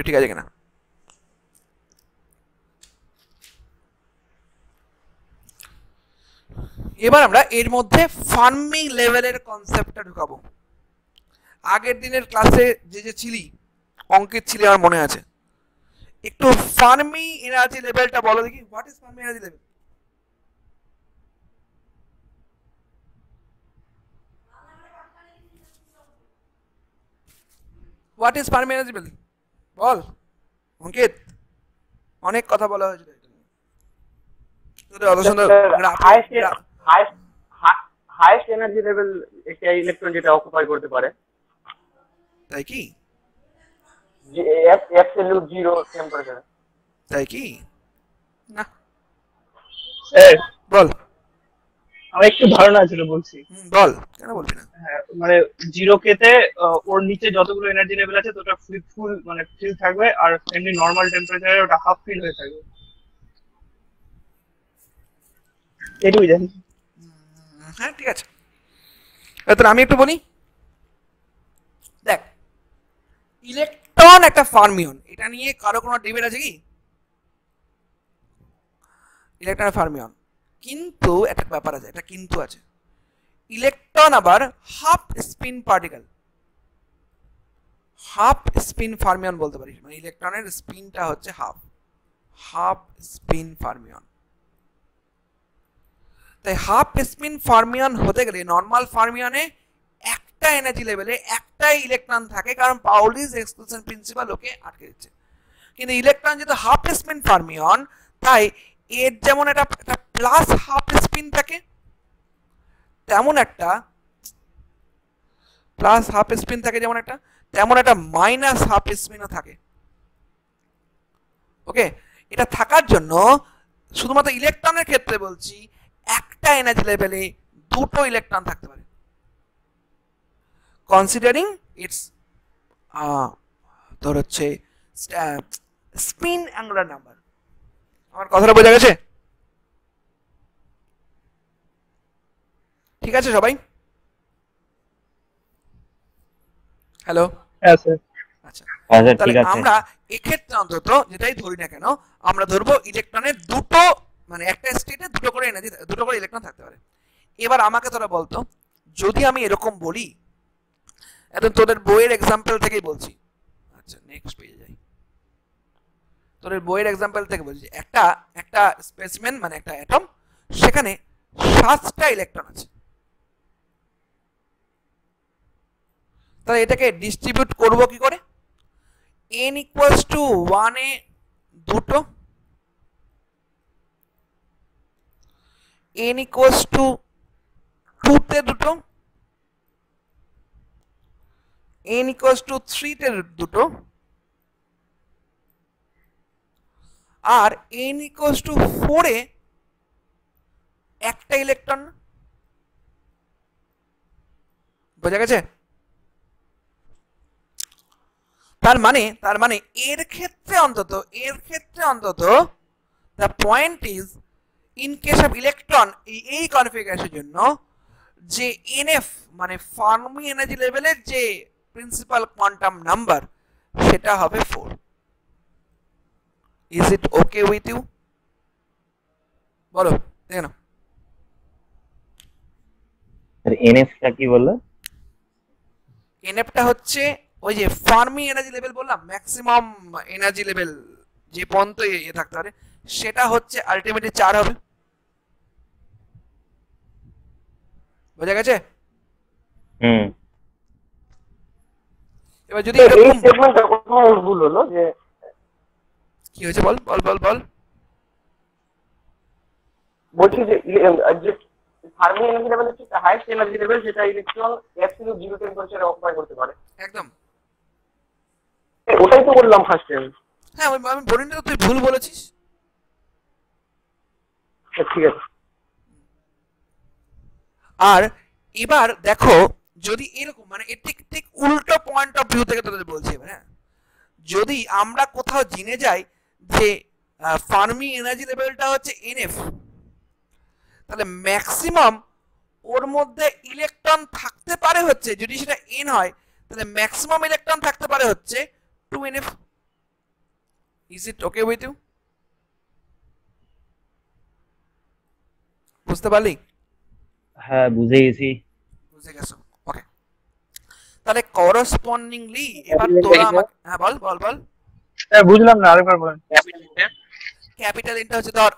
ঠিক আছে কিনা। এবার আমরা এর মধ্যে ফার্মি লেভেলের কনসেপ্টটা ঢুকাবো। আগের দিনের ক্লাসে যে ছিলি অঙ্কিত ছিলি আমার মনে আছে, একটু ফার্মি এনার্জি লেভেলটা বলো দেখি, what is Fermi energy level? What is Fermi energy level বল অঙ্কিত, অনেক কথা বলা হয়েছিল, অত সুন্দর হাইয়েস্ট এনার্জি লেভেল একটা ইলেকট্রন যেটা অকুপাই করতে পারে, তাই কি? যে অ্যাবসলিউট জিরো টেম্পারেচার। তাই কি? না, স্যার বল। আমার একটু ধারণা ছিল, বলছি। বল, কেন বলবি না? হ্যাঁ, মানে 0K তে ওর নিচে যতগুলো এনার্জি লেভেল আছে তো ওটা ফুল মানে ফিল থাকবে, আর এমনি নরমাল টেম্পারেচারে ওটা হাফ ফিল হয়ে থাকবে, এটুকুই জানি। হ্যাঁ, ঠিক আছে। এবার আমি একটু বলি, দেখ, ইলেকট্রন একটা ফার্মিয়ন, এটা নিয়ে কারো কোনো ডিবেট আছে কি? ইলেকট্রন ফার্মিয়ন, কিন্তু একটা ব্যাপার আছে, একটা কিন্তু আছে। ইলেকট্রন আবার half spin particle, half spin fermion বলতে পারিস, মানে ইলেকট্রনের স্পিনটা হচ্ছে হাফ স্পিন ফার্মিয়ন। তাই হাফ স্পিন ফার্মিয়ন হতে গেলে নর্মাল ফার্মিয়নে একটা এনার্জি লেভেলে একটাই ইলেকট্রন থাকে, কারণ পাউলিস এক্সক্লুশন প্রিন্সিপাল ওকে আটকে দিচ্ছে। কিন্তু ইলেকট্রন যেহেতু হাফ স্পিন ফার্মিয়ন, তাই এর যেমন একটা প্লাস হাফ স্পিন থাকে, তেমন একটা প্লাস হাফ স্পিন থাকে, যেমন একটা তেমন একটা মাইনাস হাফ স্পিনও থাকে। ওকে, এটা থাকার জন্য শুধুমাত্র ইলেকট্রনের ক্ষেত্রে বলছি, একটা এনার্জি লেভেলে দুটো ইলেকট্রন থাকতে পারে, কনসিডারিং ইটস তোর হচ্ছে স্পিন অ্যাঙ্গুলার নাম্বার। আমার কথাটা বোঝা গেছে? ঠিক আছে সবাই? হ্যালো? হ্যাঁ স্যার। আচ্ছা, হ্যাঁ স্যার, তাহলে ঠিক আছে। আমরা এক্ষেত্রে অন্তত যেটাই ধরি না কেন, আমরা ধরবো ইলেকট্রনের দুটো, মানে একটা স্টেটে দুটো করে এনার্জি, দুটো করে ইলেকট্রন থাকতে পারে। এবার আমাকে তোরা বলতো, যদি আমি এরকম বলি, একদম তোদের বইয়ের এক্সাম্পল থেকেই বলছি। আচ্ছা, নেক্সট পেজে যাই। তোদের বইয়ের এক্সাম্পল থেকে বলছি, একটা স্পেসিমেন মানে একটা অ্যাটম, সেখানে 7টা ইলেকট্রন আছে। তাহলে এটাকে ডিস্ট্রিবিউট করব কি করে? n ইকুয়ালস টু 1 এ দুটো, n ইকুয়ালস টু 2 তে দুটো, n ইকুয়ালস টু 3 তে দুটো, আর n ইকুয়ালস টু 4 এ একটা ইলেকট্রন। বোঝা গেছে? তার মানে এর ক্ষেত্রে অন্তত the point is, in case of electron এই কনফিগারেশনের জন্য, যে এনএফ মানে ফার্মি এনার্জি লেভেলের যে প্রিন্সিপাল কোয়ান্টাম নাম্বার, সেটা হবে 4। Is it okay with you? বলো, দেখে নাও। এনএফটা কি বললো? এনএফটা হচ্ছে ওই যে ফার্মি এনার্জি লেভেল বললাম, ম্যাক্সিমাম এনার্জি লেভেল যে পর্যন্ত থাকতে পারে, সেটা হচ্ছে আলটিমেটলি 4 হবে। বোঝা গেছে? এবার যদি এই এরকম স্টেটমেন্টটা কোথাও ভুল হলো, যে কি হয়েছে বল বল বল বল। বলছি যে ফার্মি এনার্জি লেভেল হচ্ছে হাইয়েস্ট এনার্জি লেভেল, যেটা ইলেকট্রন অ্যাবসলিউট জিরো টেম্পারেচারে অকুপাই করতে পারে। একদম, ওটাই তো বললাম ফার্স্ট টাইম। হ্যাঁ, আমি বলি না, তুই ভুল বলেছিস। ঠিক আছে। আর এবার দেখো, যদি এরকম মানে এর ঠিক উল্টো পয়েন্ট অফ ভিউ থেকে তোদের বলছি এবার, হ্যাঁ, যদি আমরা কোথাও জেনে যাই যে ফার্মি এনার্জি লেভেলটা হচ্ছে এনএফ, তাহলে ম্যাক্সিমাম ওর মধ্যে ইলেকট্রন থাকতে পারে হচ্ছে, যদি সেটা এন হয়, তাহলে ম্যাক্সিমাম ইলেকট্রন থাকতে পারে হচ্ছে 2NF। Is it okay with you? বুঝতে পারলি? হ্যাঁ, বুঝে গেছি। বুঝে গেছো? ওকে, তাহলে করসপন্ডিংলি এবার তোরা আমাকে, হ্যাঁ বল বল বল। হ্যাঁ, বুঝলাম না, আরেকবার বলেন। ক্যাপিটাল এনটা হচ্ছে ধর,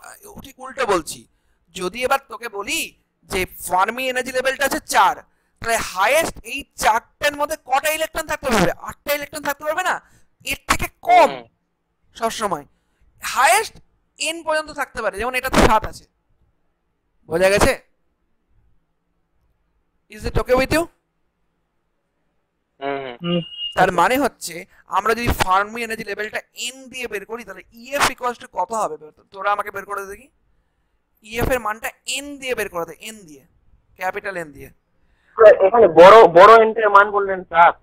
ঠিক উল্টো বলছি। যদি এবার তোকে বলি যে ফার্মি এনার্জি লেভেলটা আছে 4, তাহলে হাইয়েস্ট এই 4টার মধ্যে কটা ইলেকট্রন থাকতে পারবে? 8টা ইলেকট্রন থাকতে পারবে না? এর থেকে কম সব সময় হাইয়েস্ট n পর্যন্ত থাকতে পারে, যেমন এটা তো 7 আছে। বোঝা গেছে? Is it okay with you? তার মানে হচ্ছে আমরা যদি ফার্মি এনার্জি লেভেলটা n দিয়ে বের করি তাহলে EF ইকুয়ালস টু কত হবে? তোরা আমাকে বের করে দে দেখি। EF এর মানটা n দিয়ে বের করে দে, n দিয়ে, ক্যাপিটাল N দিয়ে। এখানে বড় এন্টার মান বললেন 7।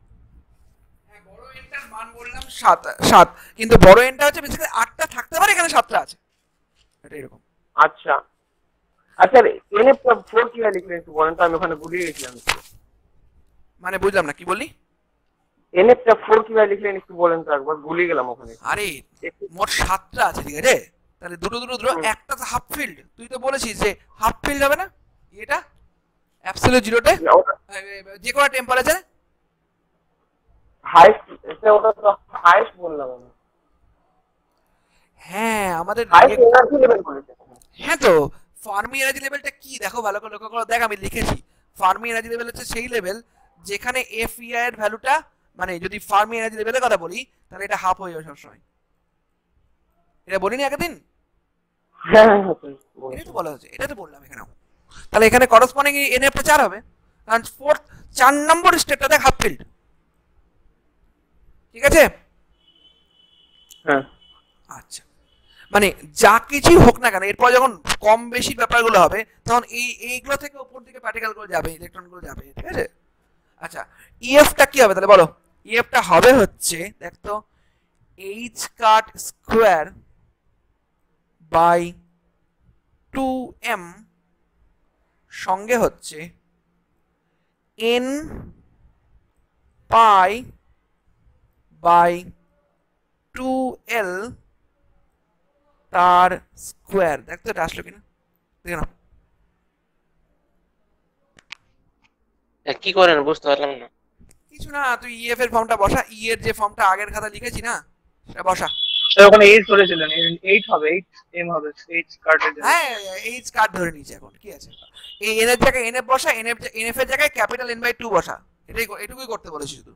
হ্যাঁ, বড় এন্টার মান বললাম 7, কিন্তু বড় এন্টা হচ্ছে বেসিক্যালি 8টা থাকতে পারে, এখানে 7টা আছে, এটা এরকম। আচ্ছা আচ্ছা, NF 4 কি লিখলেন একটু বলেন তো, আমি ওখানে ভুলে গেছিলাম। মানে বুঝলাম না, কি বললি? NF 4 কি লিখলেন একটু বলেন তো, একবার ভুলে গেলাম ওখানে। আরে মোট 7টা আছে, ঠিক আছে? তাহলে দুটো একটা তো হাফ ফিল্ড, তুই তো বলেছিস যে হাফ ফিল্ড হবে না এটা অ্যাবসলিউট জিরোতে যে কোনো টেম্পারেচারে? হাইস্ট, এটা ওটা তো হাইস্ট বললাম আমি। হ্যাঁ, আমাদের হাইস্ট এনার্জি লেভেল বলেছে। হ্যাঁ, তো ফার্মি এনার্জি লেভেলটা কি দেখো, ভালো করে লক্ষ্য করো, দেখ আমি লিখেছি ফার্মি এনার্জি লেভেল হচ্ছে সেই লেভেল যেখানে FEI এর ভ্যালুটা, মানে যদি ফার্মি এনার্জি লেভেলের কথা বলি তাহলে এটা হাফ হয়ে যাবে সবসময়। এটা বলিনি একদিন? হ্যাঁ, এটা তো বলা হচ্ছে, এটা তো বললাম এখানেও। তাহলে এখানে করসপন্ডিং NF 4 হবে, কারণ 4 নম্বর স্টেটটা দেখ হাফ ফিল্ড, ঠিক আছে? হ্যাঁ, আচ্ছা, মানে যা কিছুই হোক না কেন এরপর যখন কম বেশি ব্যাপারগুলো হবে তখন এইগুলো থেকে উপর দিকে পার্টিকেলগুলো যাবে, ইলেকট্রনগুলো যাবে, ঠিক আছে? আচ্ছা, EFটা কি হবে তাহলে বলো? EFটা হবে হচ্ছে, দেখ তো, h cut square by 2m সঙ্গে হচ্ছে n পাই বাই 2l তার স্কয়ার। দেখ তো এটা আসলো কিনা, দেখে না। কি করেন বুঝতে পারলাম না। কিছু না, তুই EF এর ফর্মটা বসা, E এর যে ফর্মটা আগের খাতা লিখেছি না সেটা বসা। ওখানে 8 ধরেছিলেন, 8 হবে, 8m হবে, 8 কার্টের জন্য। হ্যাঁ, H কার্ড ধরে নিয়েছি, এখন কি আছে, এই n এর জায়গায় NF বসা, NF এর জায়গায় ক্যাপিটাল N/2 বসা, এটুকুই করতে বলেছি শুধু,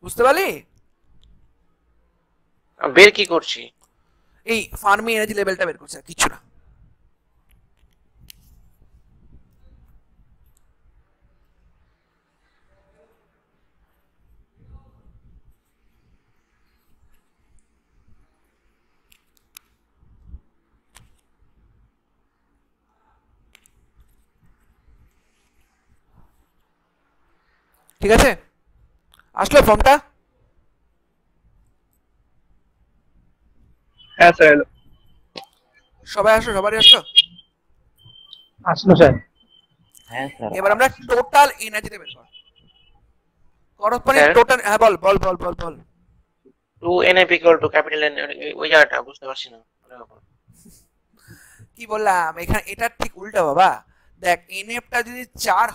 বুঝতে পারলি? বের কি করছি? এই ফার্মি এনার্জি লেভেলটা বের করছে, আর কিছু না। ঠিক আছে, আসলো ফর্মটা? হ্যাঁ স্যার, এলো। সবাই আসলো, সবারই আসলো? আসলো স্যার। হ্যাঁ স্যার। এবার আমরা টোটাল এনার্জি বের করব, করসপন্ডিং টোটাল। হ্যাঁ, বল বল বল বল বল। 2NF equal to capital N, ওই জায়গাটা বুঝতে পারছি না। কি বললাম এখানে, এটা ঠিক উল্টা বাবা। দেখ, NF টা যদি 4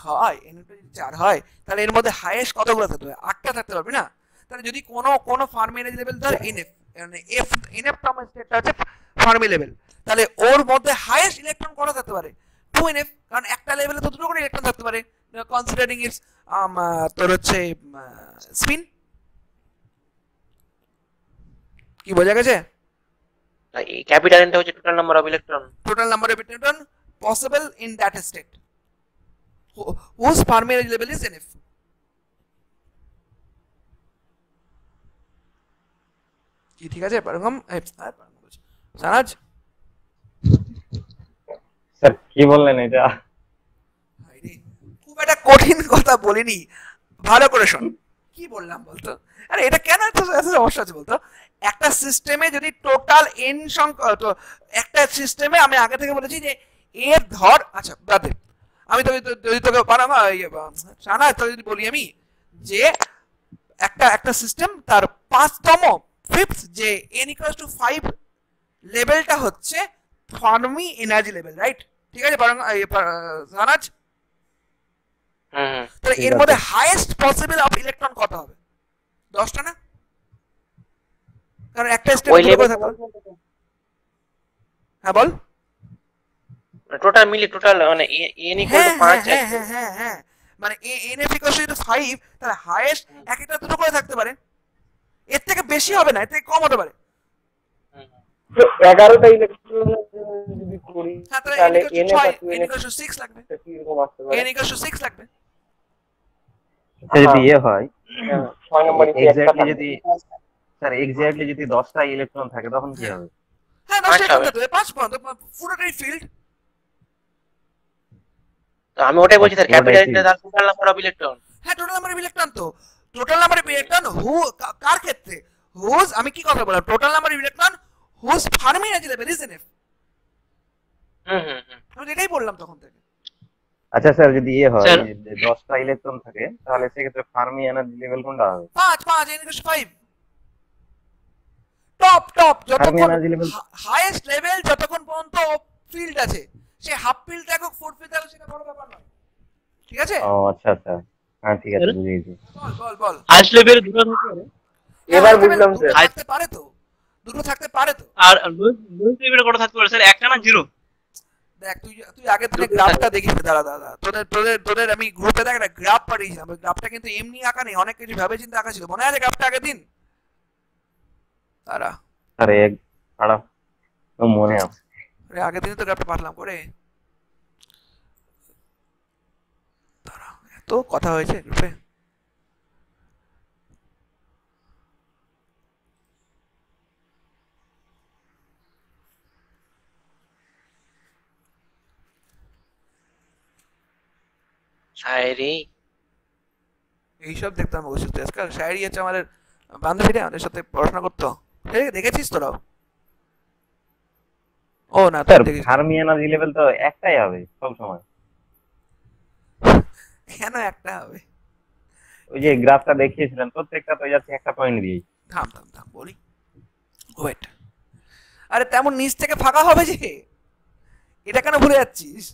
হয় তাহলে এর মধ্যে হাইয়েস্ট কতগুলো থাকতে হবে? 8টা থাকতে পারবে না? তাহলে যদি কোনো ফার্মি এনার্জি লেভেল ধর NF, মানে NF টার্ম স্টেটটা হচ্ছে ফার্মি লেভেল, তাহলে ওর মধ্যে হাইয়েস্ট ইলেকট্রন কত থাকতে পারে? 2NF, কারণ একটা লেভেলে তো দুটো করে ইলেকট্রন থাকতে পারে, কনসিডারিং ইটস তোর হচ্ছে স্পিন। কি বোঝা গেছে? এই ক্যাপিটাল এনটা হচ্ছে total number of electron, total number of electron possible in that state whose Fermi energy level is NF. কি ঠিক আছে পারগম? সানাজ স্যার কি বললেন এটা? খুব একটা কঠিন কথা বলিনি, ভালো করে শোন। কি বললাম বলতো? আরে এটা কেন এত সমস্যা আছে বলতো? একটা সিস্টেমে যদি টোটাল n সংখ্যা, তো একটা সিস্টেমে আমি আগে থেকে বলেছি যে এর ধর, আচ্ছা ব্রাদে, আমি যদি তোকে জানা তো যদি বলি আমি যে একটা সিস্টেম তার 5তম ফিফথ যে n = 5 লেভেলটা হচ্ছে ফার্মি এনার্জি লেভেল, রাইট? ঠিক আছে জানাজ? তাহলে এর মধ্যে হাইয়েস্ট পসিবল অফ ইলেকট্রন কত হবে? 10টা না? কারণ একটা স্টেপ করে থাকবে। হ্যাঁ বল। টোটাল মিলি টোটাল মানে n = 5। হ্যাঁ, মানে NF = 5, তাহলে হাইয়েস্ট একটা দুটো করে থাকতে পারে, এর থেকে বেশি হবে না, এর থেকে কম হতে পারে। 11টা ইলেকট্রন যদি করি হ্যাঁ তাহলে তাহলে n n equal বা to 2n 6 লাগবে, কি রকম আসতে পারে? n equal to 6 লাগবে। যদি ইয়ে হয় 6 নম্বর এক্স্যাক্টলি যদি স্যার এক্স্যাক্টলি যদি 10টা ইলেকট্রন থাকে তখন কি হবে? হ্যাঁ 10 ইলেকট্রন থাকবে, 5 পর্যন্ত পুরোটাই ফিল্ড। তো আমি ওটাই বলছি স্যার, ক্যাপিটাল তার টোটাল নাম্বার অফ ইলেকট্রন। হ্যাঁ টোটাল নাম্বার অফ ইলেকট্রন, তো টোটাল নাম্বার অফ ইলেকট্রন কার ক্ষেত্রে? হুজ, আমি কি কথা বললাম, total number of electron whose Fermi energy level is N F. আমি এটাই বললাম তখন থেকে। আচ্ছা স্যার যদি ইয়ে হয় স্যার, 10টা ইলেকট্রন থাকে তাহলে সেক্ষেত্রে ফার্মি এনার্জি লেভেল কোনটা হবে? 5 n equal to 5 top Fermi যতক্ষণ এনার্জি লেভেল হাইয়েস্ট লেভেল যতক্ষণ পর্যন্ত ফিল্ড আছে, সে হাফ ফিল্ড থাকুক ফোর ফিল্ড থাকুক সেটা বড় ব্যাপার নয়, ঠিক আছে? ও আচ্ছা আচ্ছা, হ্যাঁ ঠিক আছে বুঝেছি। বল হাইস্ট লেভেল দুটো থাকতে পারে, এবার বুঝলাম স্যার। থাকতে পারে তো, দুটো থাকতে পারে তো। আর লোয়েস্ট লেভেলে কটা থাকতে পারে স্যার? একটা না জিরো? দেখ তুই আগে থেকে গ্রাফটা দেখিস, দাঁড়া তোদের আমি গ্রুপে দেখ একটা গ্রাফ পাঠিয়েছিলাম, ওই গ্রাফটা কিন্তু এমনি আঁকা নেই, অনেক কিছু ভেবে চিন্তে আঁকা ছিল, মনে আছে গ্রাফটা আগের দিন? দাঁড়া আরে এক খারাপ তো মনে আছে। আরে আগের দিন তো গ্রাফটা পাঠালাম করে, দাঁড়া এত কথা হয়েছে গ্রুপে। শায়রি এইসব দেখতাম অবশ্যই, আজকাল শায়রি হচ্ছে আমাদের বান্ধবীরা, আমাদের সাথে পড়াশোনা করতো, দেখেছিস তোরাও? ও না স্যার দেখিস ফার্মি এনার্জি লেভেল তো একটাই হবে সব সময়। কেন একটা হবে? ওই যে গ্রাফটা দেখিয়েছিলেন প্রত্যেকটা তো যাচ্ছে একটা পয়েন্ট দিয়ে। থাম বলি, ওয়েট, আরে তেমন নিচ থেকে ফাঁকা হবে যে, এটা কেন ভুলে যাচ্ছিস?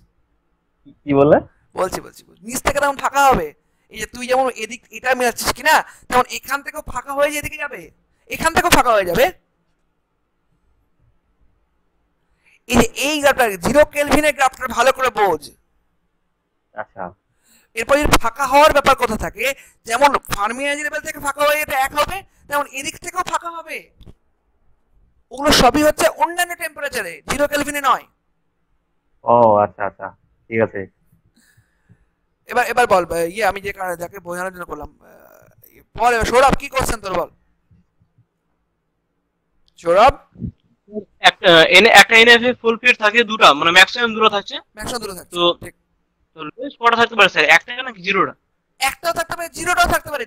কি বললে? বলছি নিচ থেকে তেমন ফাঁকা হবে, এই যে তুই যেমন এদিক এটা মেলাচ্ছিস কিনা, তেমন এখান থেকেও ফাঁকা হয়ে যে এদিকে যাবে, এখান থেকেও ফাঁকা হয়ে যাবে। এই যে এই গ্রাফটা 0 কেলভিনের গ্রাফটা ভালো করে বোঝ। আচ্ছা এরপর যদি ফাঁকা হওয়ার ব্যাপার কথা থাকে, যেমন ফার্মি এনার্জি লেভেল থেকে ফাঁকা হয়ে এটা 1 হবে, তেমন এদিক থেকেও ফাঁকা হবে। ওগুলো সবই হচ্ছে অন্যান্য টেম্পারেচারে, 0 কেলভিনে নয়। ও আচ্ছা আচ্ছা ঠিক আছে। এবার বল ইয়ে, আমি যে যাকে বোঝানোর জন্য করলাম, বল এবার সৌরভ কি করছেন তোর, বল সৌরভ। একটা এনএফ ফুল ফিট থাকে দুটো, মানে ম্যাক্সিমাম দুটো থাকছে, ম্যাক্সিমাম দুটো থাকছে, তো ঠিক। তো লোয়েস্ট কটা থাকতে পারে স্যার? একটা নাকি জিরোটা? একটাও থাকতে পারে, জিরোটাও থাকতে পারে।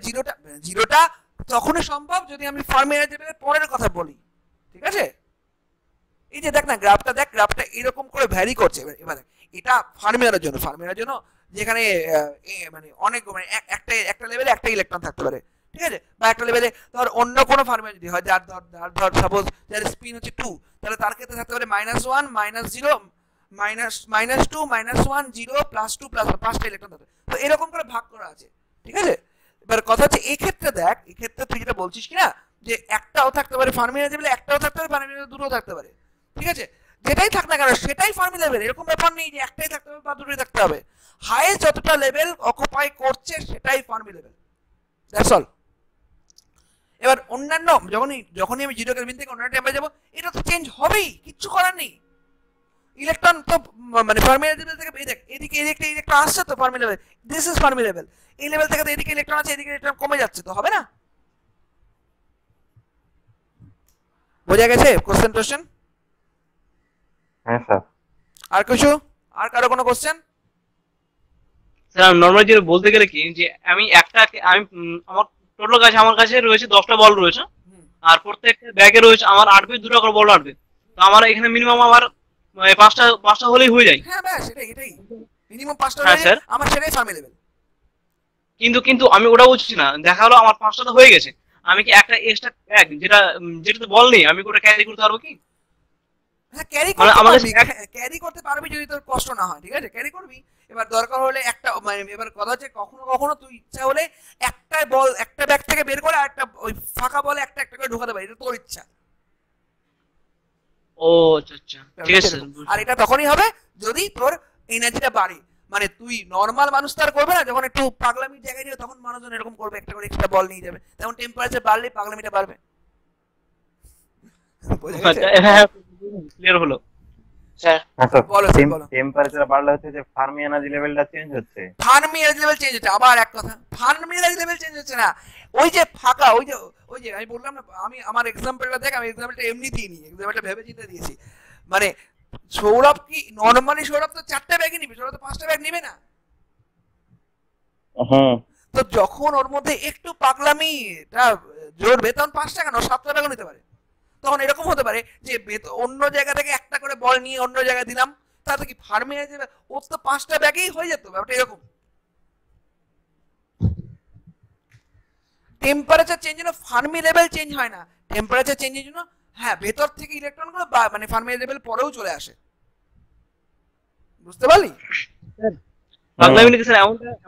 জিরোটা তখনই সম্ভব যদি আমি ফার্মি এনার্জি লেভেলের পরের কথা বলি, ঠিক আছে? এই যে দেখ না গ্রাফটা এরকম করে ভ্যারি করছে। এবার এটা ফার্মি এনার্জির জন্য, যেখানে মানে অনেক মানে একটা লেভেলে একটা ইলেকট্রন থাকতে পারে, ঠিক আছে? বা একটা লেভেলে ধর অন্য কোনো ফার্মি যদি হয়, যার ধর সাপোজ যার স্পিন হচ্ছে 2, তাহলে তার ক্ষেত্রে থাকতে পারে -1 -0 -2 -1 0 +2 +1, 5টা ইলেকট্রন থাকবে। তো এরকম করে ভাগ করা আছে, ঠিক আছে? এবার কথা হচ্ছে এই ক্ষেত্রে দেখ, এই ক্ষেত্রে তুই যেটা বলছিস কিনা যে একটাও থাকতে পারে ফার্মি এনার্জি লেভেলে, একটাও থাকতে পারে ফার্মি এনার্জি দুটোও থাকতে পারে, ঠিক আছে? যেটাই থাক না কেন সেটাই ফার্মি লেভেল, এরকম ব্যাপার নেই যে একটাই থাকতে হবে বা দুটোই থাকতে হবে। হাইয়েস্ট যতটা লেভেল অকুপাই করছে সেটাই ফার্মি লেভেল, দ্যাটস অল। এবার অন্যান্য যখনই আমি 0 কেলভিন থেকে অন্যান্য টেম্পারেচার যাব, এটা তো চেঞ্জ হবেই, কিচ্ছু করার নেই। ইলেকট্রন তো মানে ফার্মি লেভেল থেকে এদিকে ইলেকট্রন আসছে, তো Fermi level, this is Fermi level. এই লেভেল থেকে তো এদিকে ইলেকট্রন আছে, এদিকে ইলেকট্রন কমে যাচ্ছে, তো হবে না? বোঝা গেছে কোশ্চেন? হ্যাঁ স্যার। আর কিছু, আর কারো কোনো কোশ্চেন? স্যার নরমালি যেটা বলতে গেলে কি, যে আমি আমার টোটাল কাছে আমার কাছে রয়েছে 10টা বল রয়েছে, আর প্রত্যেকটা ব্যাগে রয়েছে আমার 8 পিস 2টা করে বল 8 পিস। তো আমার এখানে মিনিমাম আমার 5টা হলেই হয়ে যায়। হ্যাঁ ব্যাস এটাই মিনিমাম 5টা হ্যাঁ স্যার, আমার সেটাই ফার্মি লেভেল। কিন্তু আমি ওটা বলছি না, দেখা হলো আমার 5টা তো হয়ে গেছে, আমি কি একটা এক্সট্রা ব্যাগ যেটাতে বল নেই আমি ওটা ক্যারি করতে পারবো কি? হ্যাঁ ক্যারি করতে পারবি যদি তোর কষ্ট না হয়, ঠিক আছে? ক্যারি করবি। এবার দরকার হলে একটা মানে এবার কথা হচ্ছে কখনো তুই ইচ্ছা হলে একটা বল একটা ব্যাগ থেকে বের করে আর একটা ওই ফাঁকা বলে একটা করে ঢোকাতে পারি, এটা তোর ইচ্ছা। ও আচ্ছা ঠিক আছে। আর এটা তখনই হবে যদি তোর এনার্জিটা বাড়ে, মানে তুই নরমাল মানুষ তার করবে না, যখন একটু পাগলামির জায়গায় যাবে তখন মানুষজন এরকম করবে, একটা করে এক্সট্রা বল নিয়ে যাবে, তেমন টেম্পারেচার বাড়লে পাগলামিটা বাড়বে। হ্যাঁ ক্লিয়ার হলো। স্যার বলো স্যার বলো। টেম্পারেচার বাড়লে হচ্ছে যে ফার্মি এনার্জি লেভেলটা চেঞ্জ হচ্ছে। ফার্মি এনার্জি লেভেল চেঞ্জ হচ্ছে, আবার এক কথা, ফার্মি এনার্জি লেভেল চেঞ্জ হচ্ছে না, ওই যে ফাঁকা, ওই যে আমি বললাম না, আমি আমার এক্সাম্পলটা দেখ, আমি এক্সাম্পলটা এমনি দিইনি, এক্সাম্পলটা ভেবে চিন্তে দিয়েছি। মানে সৌরভ কি নরমালি, সৌরভ তো 4টা ব্যাগই নিবে, সৌরভ তো 5টা ব্যাগ নিবে না। তো যখন ওর মধ্যে একটু পাগলামি জোরবে তখন 5টা কেন 7টা ব্যাগও নিতে পারে। তখন এরকম হতে পারে যে অন্য জায়গা থেকে একটা করে বল নিয়ে অন্য জায়গায় দিলাম, তাতে কি ফার্মে ওর তো 5টা ব্যাগেই হয়ে যেত, ব্যাপারটা এরকম। টেম্পারেচার চেঞ্জ জন্য ফার্মি লেভেল চেঞ্জ হয় না, টেম্পারেচার চেঞ্জের জন্য হ্যাঁ ভেতর থেকে ইলেকট্রনগুলো মানে ফার্মি লেভেল পরেও চলে আসে, বুঝতে পারলি? পাগলামি নাকি স্যার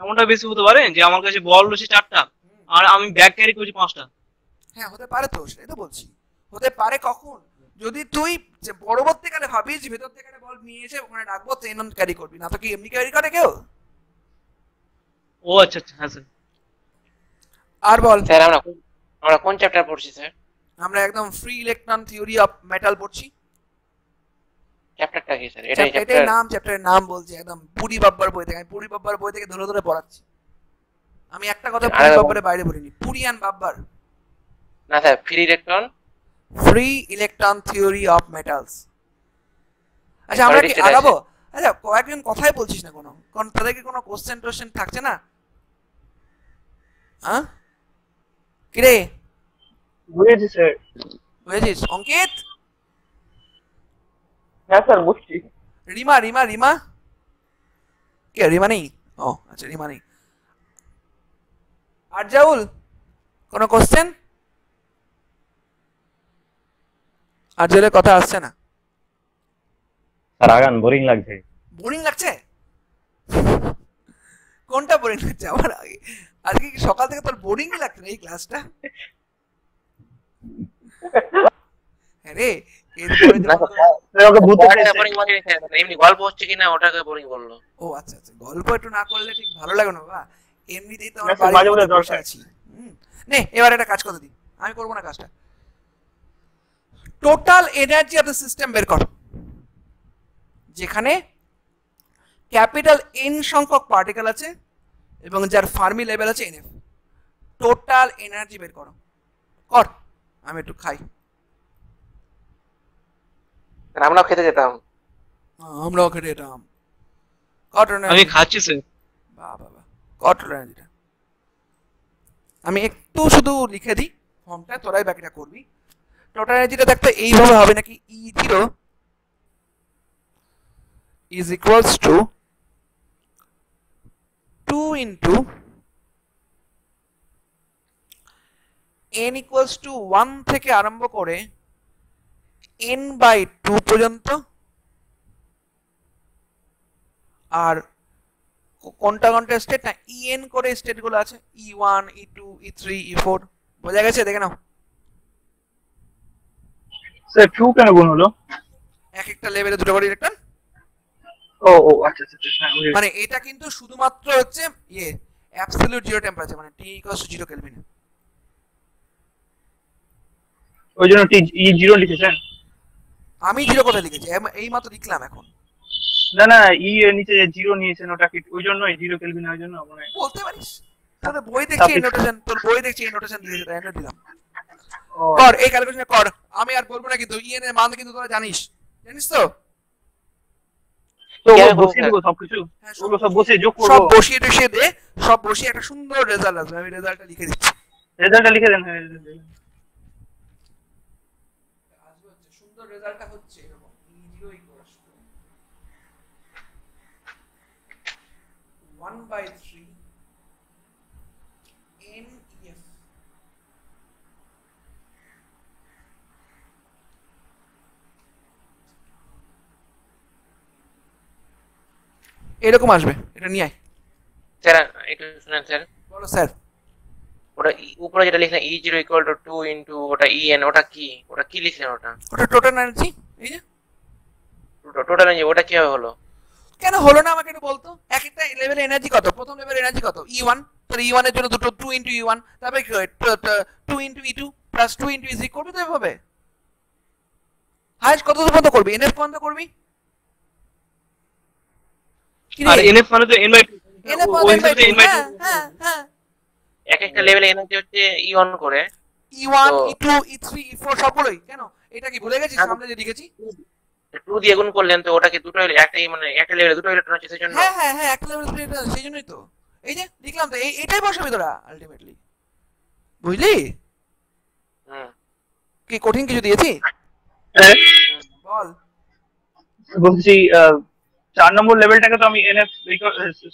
এমনটা বেশি হতে পারে যে আমার কাছে বল রয়েছে 4টা আর আমি ব্যাগ ক্যারি করছি 5টা? হ্যাঁ হতে পারে, তো সেটাই তো বলছি, হতে পারে। কখন? যদি তুই পরবর্তীকালে ভাবিস ভেতর থেকে একটা বল নিয়ে এসে ওখানে রাখবো, তো এনন ক্যারি করবি না, তো কি এমনি ক্যারি করে কেউ? ও আচ্ছা আচ্ছা, হ্যাঁ স্যার। আর বল স্যার আমরা কোন চ্যাপ্টার পড়ছি স্যার? আমরা একদম free electron theory of metal পড়ছি। চ্যাপ্টারটা কি স্যার? এটাই নাম, চ্যাপ্টারের নাম বলছি, একদম পুরি বাব্বার বই থেকে, আমি পুরি বাব্বার বই থেকে ধরে ধরে পড়াচ্ছি। আমি একটা কথা পুরি বাব্বারের বাইরে বলিনি, পুরিয়ান বাব্বার। না sir, free electron theory of metals. আচ্ছা আমরা কি আগাবো? আচ্ছা কয়েকজন কথাই বলছিস না, কোন তাদের কি কোনো কোশ্চেন থাকছে না? হ্যাঁ কি রে? বুঝেছি স্যার। বুঝেছিস অঙ্কিত? হ্যাঁ স্যার বুঝছি। রিমা রিমা রিমা কে? রিমা নেই? ও আচ্ছা রিমা নেই। আরজাউল কোনো কোশ্চেন? আরজাউলের কথা আসছে না। স্যার আগান, বোরিং লাগছে। বোরিং লাগছে? কোনটা বোরিং লাগছে? আমার আজকে কি সকাল থেকে তোর বোরিংই লাগছে না এই ক্লাসটা? আরে এমনি গল্প হচ্ছে কিনা ওটাকে বোরিং বললো। ও আচ্ছা আচ্ছা, গল্প একটু না করলে ঠিক ভালো লাগে না বাবা, এমনিতেই তো আমার বাড়ির মধ্যে বসে আছি। নে এবার একটা কাজ করে দিই, আমি করবো না কাজটা। Total energy of the system বের কর, যেখানে ক্যাপিটাল এন সংখ্যক পার্টিকেল আছে এবং যার ফার্মি লেভেল আছে এনএফ। টোটাল এনার্জি বের করো, কর। আমি একটু খাই। আমরাও খেতে যেতাম। আমরাও খেতে যেতাম। কটন আমি খাচ্ছি স্যার। বাহ বাহ বাহ, কটন এনার্জিটা আমি একটু শুধু লিখে দিই ফর্মটা, তোরাই বাকিটা করবি। টোটাল এনার্জিটা দেখতে এইভাবে হবে নাকি, E0 is equals to 2 into n equals to 1 থেকে আরম্ভ করে n by 2 পর্যন্ত। আর কোনটা কোনটা স্টেট না, en করে স্টেট গুলো আছে, E1 E2 E3 E4, বোঝা গেছে? দেখে নাও। স্যার 2 কেন গুণ হলো? এক একটা লেভেলে দুটো করে ইলেকট্রন। ও ও আচ্ছা আচ্ছা, মানে এটা কিন্তু শুধুমাত্র হচ্ছে অ্যাবসলিউট জিরো টেম্পারেচার, মানে T = 0 কেলভিন। ওই জন্য E0 লিখেছেন? আমি 0 করে লিখেছি, এই মাত্র লিখলাম এখন। না না, ই এর নিচে 0 নিয়েছেন, ওটা কি ওই জন্যই 0 কেলভিন এর জন্য মনে হয়? বলতে পারিস, তোর বই দেখছি এই নোটেশন, তোর বই দেখছি এই নোটেশন দিয়েছে, তাই আমি দিলাম। কর এই ক্যালকুলেশন কর, আমি আর বলবো না, কিন্তু ইএন এর মান কিন্তু তোরা জানিস তো? তো বসিয়ে দেবো সবকিছু, ওগুলো সব বসিয়ে যোগ করব, সব বসিয়ে টসিয়ে দে, সব বসিয়ে একটা সুন্দর রেজাল্ট আসবে। আমি রেজাল্টটা লিখে দিচ্ছি। রেজাল্টটা লিখে দেন। হ্যাঁ আসবে, হচ্ছে সুন্দর রেজাল্টটা হচ্ছে এরকম, E0 equals to 1/3 NEF। এরকম আসবে, এটা নিয়ে আয়। স্যার একটু শুনেন স্যার। বলো স্যার। ওটা উপরে যেটা লিখলেন E0 = 2 into ওটা En, ওটা কি লিখলেন? ওটা টোটাল এনার্জি। এই যে টোটাল এনার্জি, ওটা কিভাবে হলো? কেন হলো না আমাকে একটু বলতো। এক একটা লেভেলে এনার্জি কত? প্রথম লেভেল এনার্জি কত? E1, তাহলে E1 এর জন্য দুটো 2 into E1, তারপরে কি হয় 2 into E2 plus 2 into E3 করবি তো এভাবে। হাইস্ট কত পর্যন্ত করবি? এনএফ পর্যন্ত করবি। আর এনএফ মানে তো n/2 এনএফ ওই মানে হিসেবে n/2 n/2 হ্যাঁ এক একটা লেভেলে এনার্জি হচ্ছে অন করে E1 তো- E2 E3 E4 সবগুলোই কেন এটা কি ভুলে গেছিস সামনে যে লিখেছি 2 দিয়ে গুণ করলেন তো ওটাকে দুটো একটাই মানে একটা লেভেলে দুটো ইলেকট্রন আছে সেজন্য হ্যাঁ একটা লেভেল সেই জন্যই তো এই যে লিখলাম তো এটাই বসাবি তোরা আলটিমেটলি বুঝলি হুম কি কঠিন কিছু দিয়েছি বল বলছি 4 নম্বর লেভেলটাকে তো আমি nf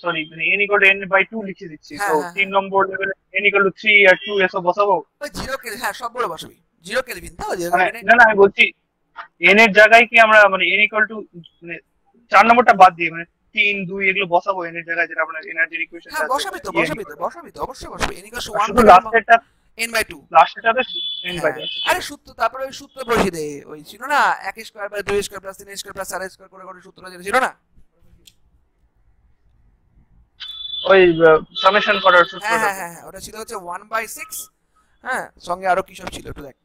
সরি মানে n equal to n/2 লিখে দিচ্ছি হ্যাঁ, তো হ্যাঁ, 3 নম্বর লেভেলে n equal to 3 আর 2 এসব বসাবো ওই 0 কেলভিন হ্যাঁ সবগুলো বসাবি 0 কেলভিন তো 0 মানে কেলভিনে না আমি বলছি n এর জায়গায় কি আমরা মানে n equal to মানে 4 নম্বরটা বাদ দিয়ে মানে 3 2 এগুলো বসাবো n এর জায়গায় যেটা আপনার এনার্জি ইকুয়েশন হ্যাঁ বসাবি তো অবশ্যই বসাবি n equals to 1 শুধু লাস্টেরটা n/2 লাস্টেরটাতে n/2 আরে সূত্র তারপরে ওই সূত্র বসিয়ে দে ওই ছিল না 1 square by 2 square plus 3 square plus 4 square করে করে সূত্রটা যেটা ছিল না ওই সামেশন করার সূত্রটা হ্যাঁ ওটা ছিল হচ্ছে 1/6 হ্যাঁ সঙ্গে আরো কি সব ছিল একটু দেখ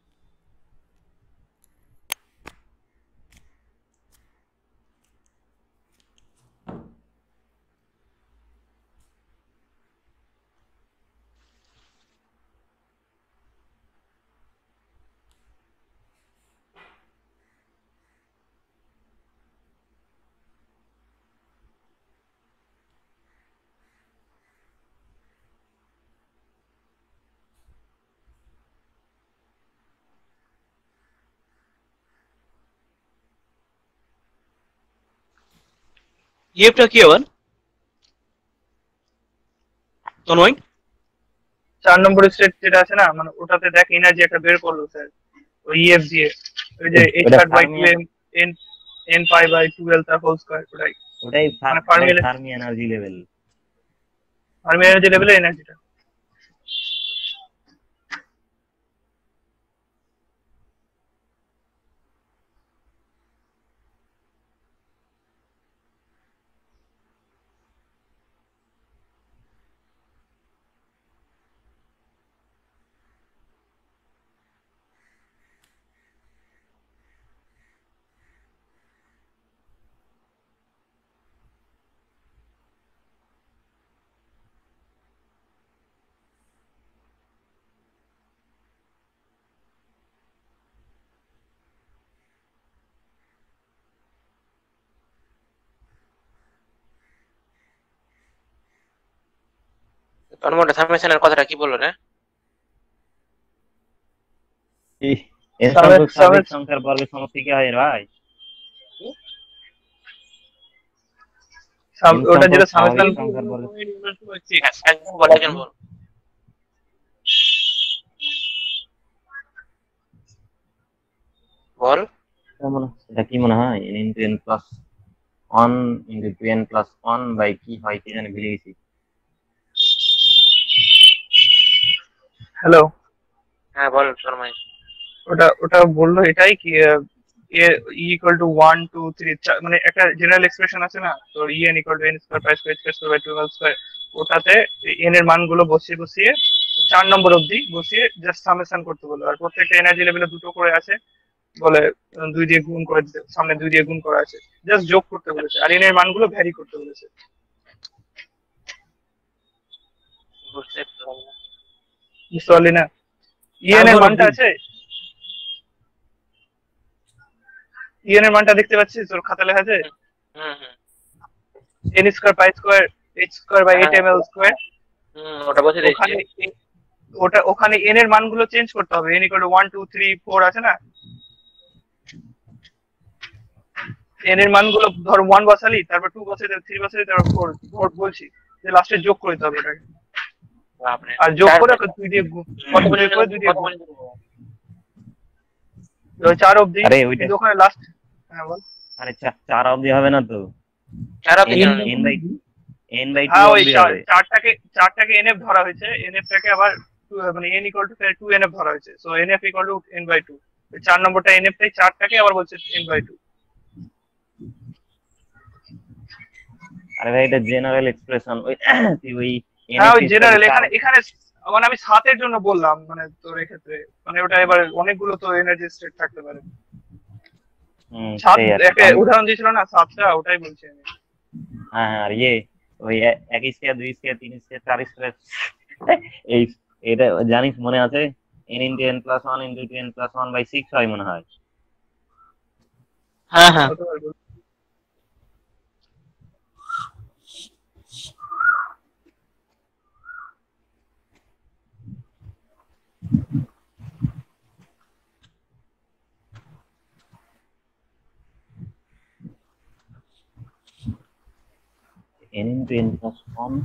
ইএফটা কি আবার তনয় 4 নম্বর স্টেট যেটা আছে না মানে ওটাতে দেখ এনার্জি একটা বের করলো স্যার ওই ইএফ দিয়ে ওই যে h/2m n pi by 12 তার হোল স্কয়ার ওটাই মানে Fermi Fermi energy level energy লেভেলে এনার্জিটা তন্ময়টা সামেশনের কথাটা কি বললো রে এর সংখ্যক স্বাভাবিক সংখ্যার বর্গের সমষ্টি কি হয় ভাই ওটা যেটা সামেশন সংখ্যার বর্গ একজন বল বল এটা কি মনে হয় n into n plus 1 into 2n plus 1 by কি হয় কি জানি ভুলে গেছি হ্যালো হ্যাঁ বল তন্ময় ওটা বললো এটাই কি equal to 1 2 3 মানে একটা জেনারেল এক্সপ্রেশন আছে না তো en equal to n square pi square square by 2 square ওটাতে n এর মানগুলো বসিয়ে 4 নম্বর অবধি বসিয়ে জাস্ট সামেশন করতে বলো আর প্রত্যেকটা এনার্জি লেভেলে দুটো করে আছে বলে 2 দিয়ে গুণ করে দিতে সামনে 2 দিয়ে গুণ করা আছে জাস্ট যোগ করতে বলেছে আর n এর মানগুলো ভ্যারি করতে বলেছে বুঝতে পারলাম বুঝতে পারলি না en এর মানটা আছে en এর মানটা দেখতে পাচ্ছিস তোর খাতা লেখা আছে n square pi square h square by 8 ml square ওটা বসে দিচ্ছি ওখানে n এর মানগুলো চেঞ্জ করতে হবে n equal to 1 2 3 4 আছে না n এর মানগুলো ধর 1 বসালি তারপর 2 বসালি 3 বসালি তারপর 4 বলছি যে লাস্টে যোগ করে দিতে হবে এটাকে আর যোগ করে 2 দিয়ে কত করে 2 দিয়ে 4 অবধি ওখানে লাস্ট হ্যাঁ বল আরে 4 অবধি হবে না তো 4 অবধি n/2 ওই 4টাকে nf ধরা হয়েছে nf টাকে আবার মানে n equal to 2 nf ধরা হয়েছে so nf equal to n/2 ওই 4 নম্বরটা nf তাই 4টাকে আবার বলছে n/2 আরে ভাই এটা জেনারেল এক্সপ্রেশন ওই হ্যাঁ ওই জেনারেল এখানে মানে আমি 7 এর জন্য বললাম মানে তোর এই ক্ষেত্রে মানে ওটা এবার অনেকগুলো তো এনার্জি স্টেট থাকতে পারে 7 একটা উদাহরণ দিয়েছিল না 7টা ওটাই বলছি আমি হ্যাঁ আর ওই এক স্কয়ার 2 স্কয়ার 3 স্কয়ার 4 স্কয়ার এই এটা জানিস মনে আছে n into n plus 1 into 2n plus 1 by 6 হয় মনে হয়। হ্যাঁ হ্যাঁ n into n plus 1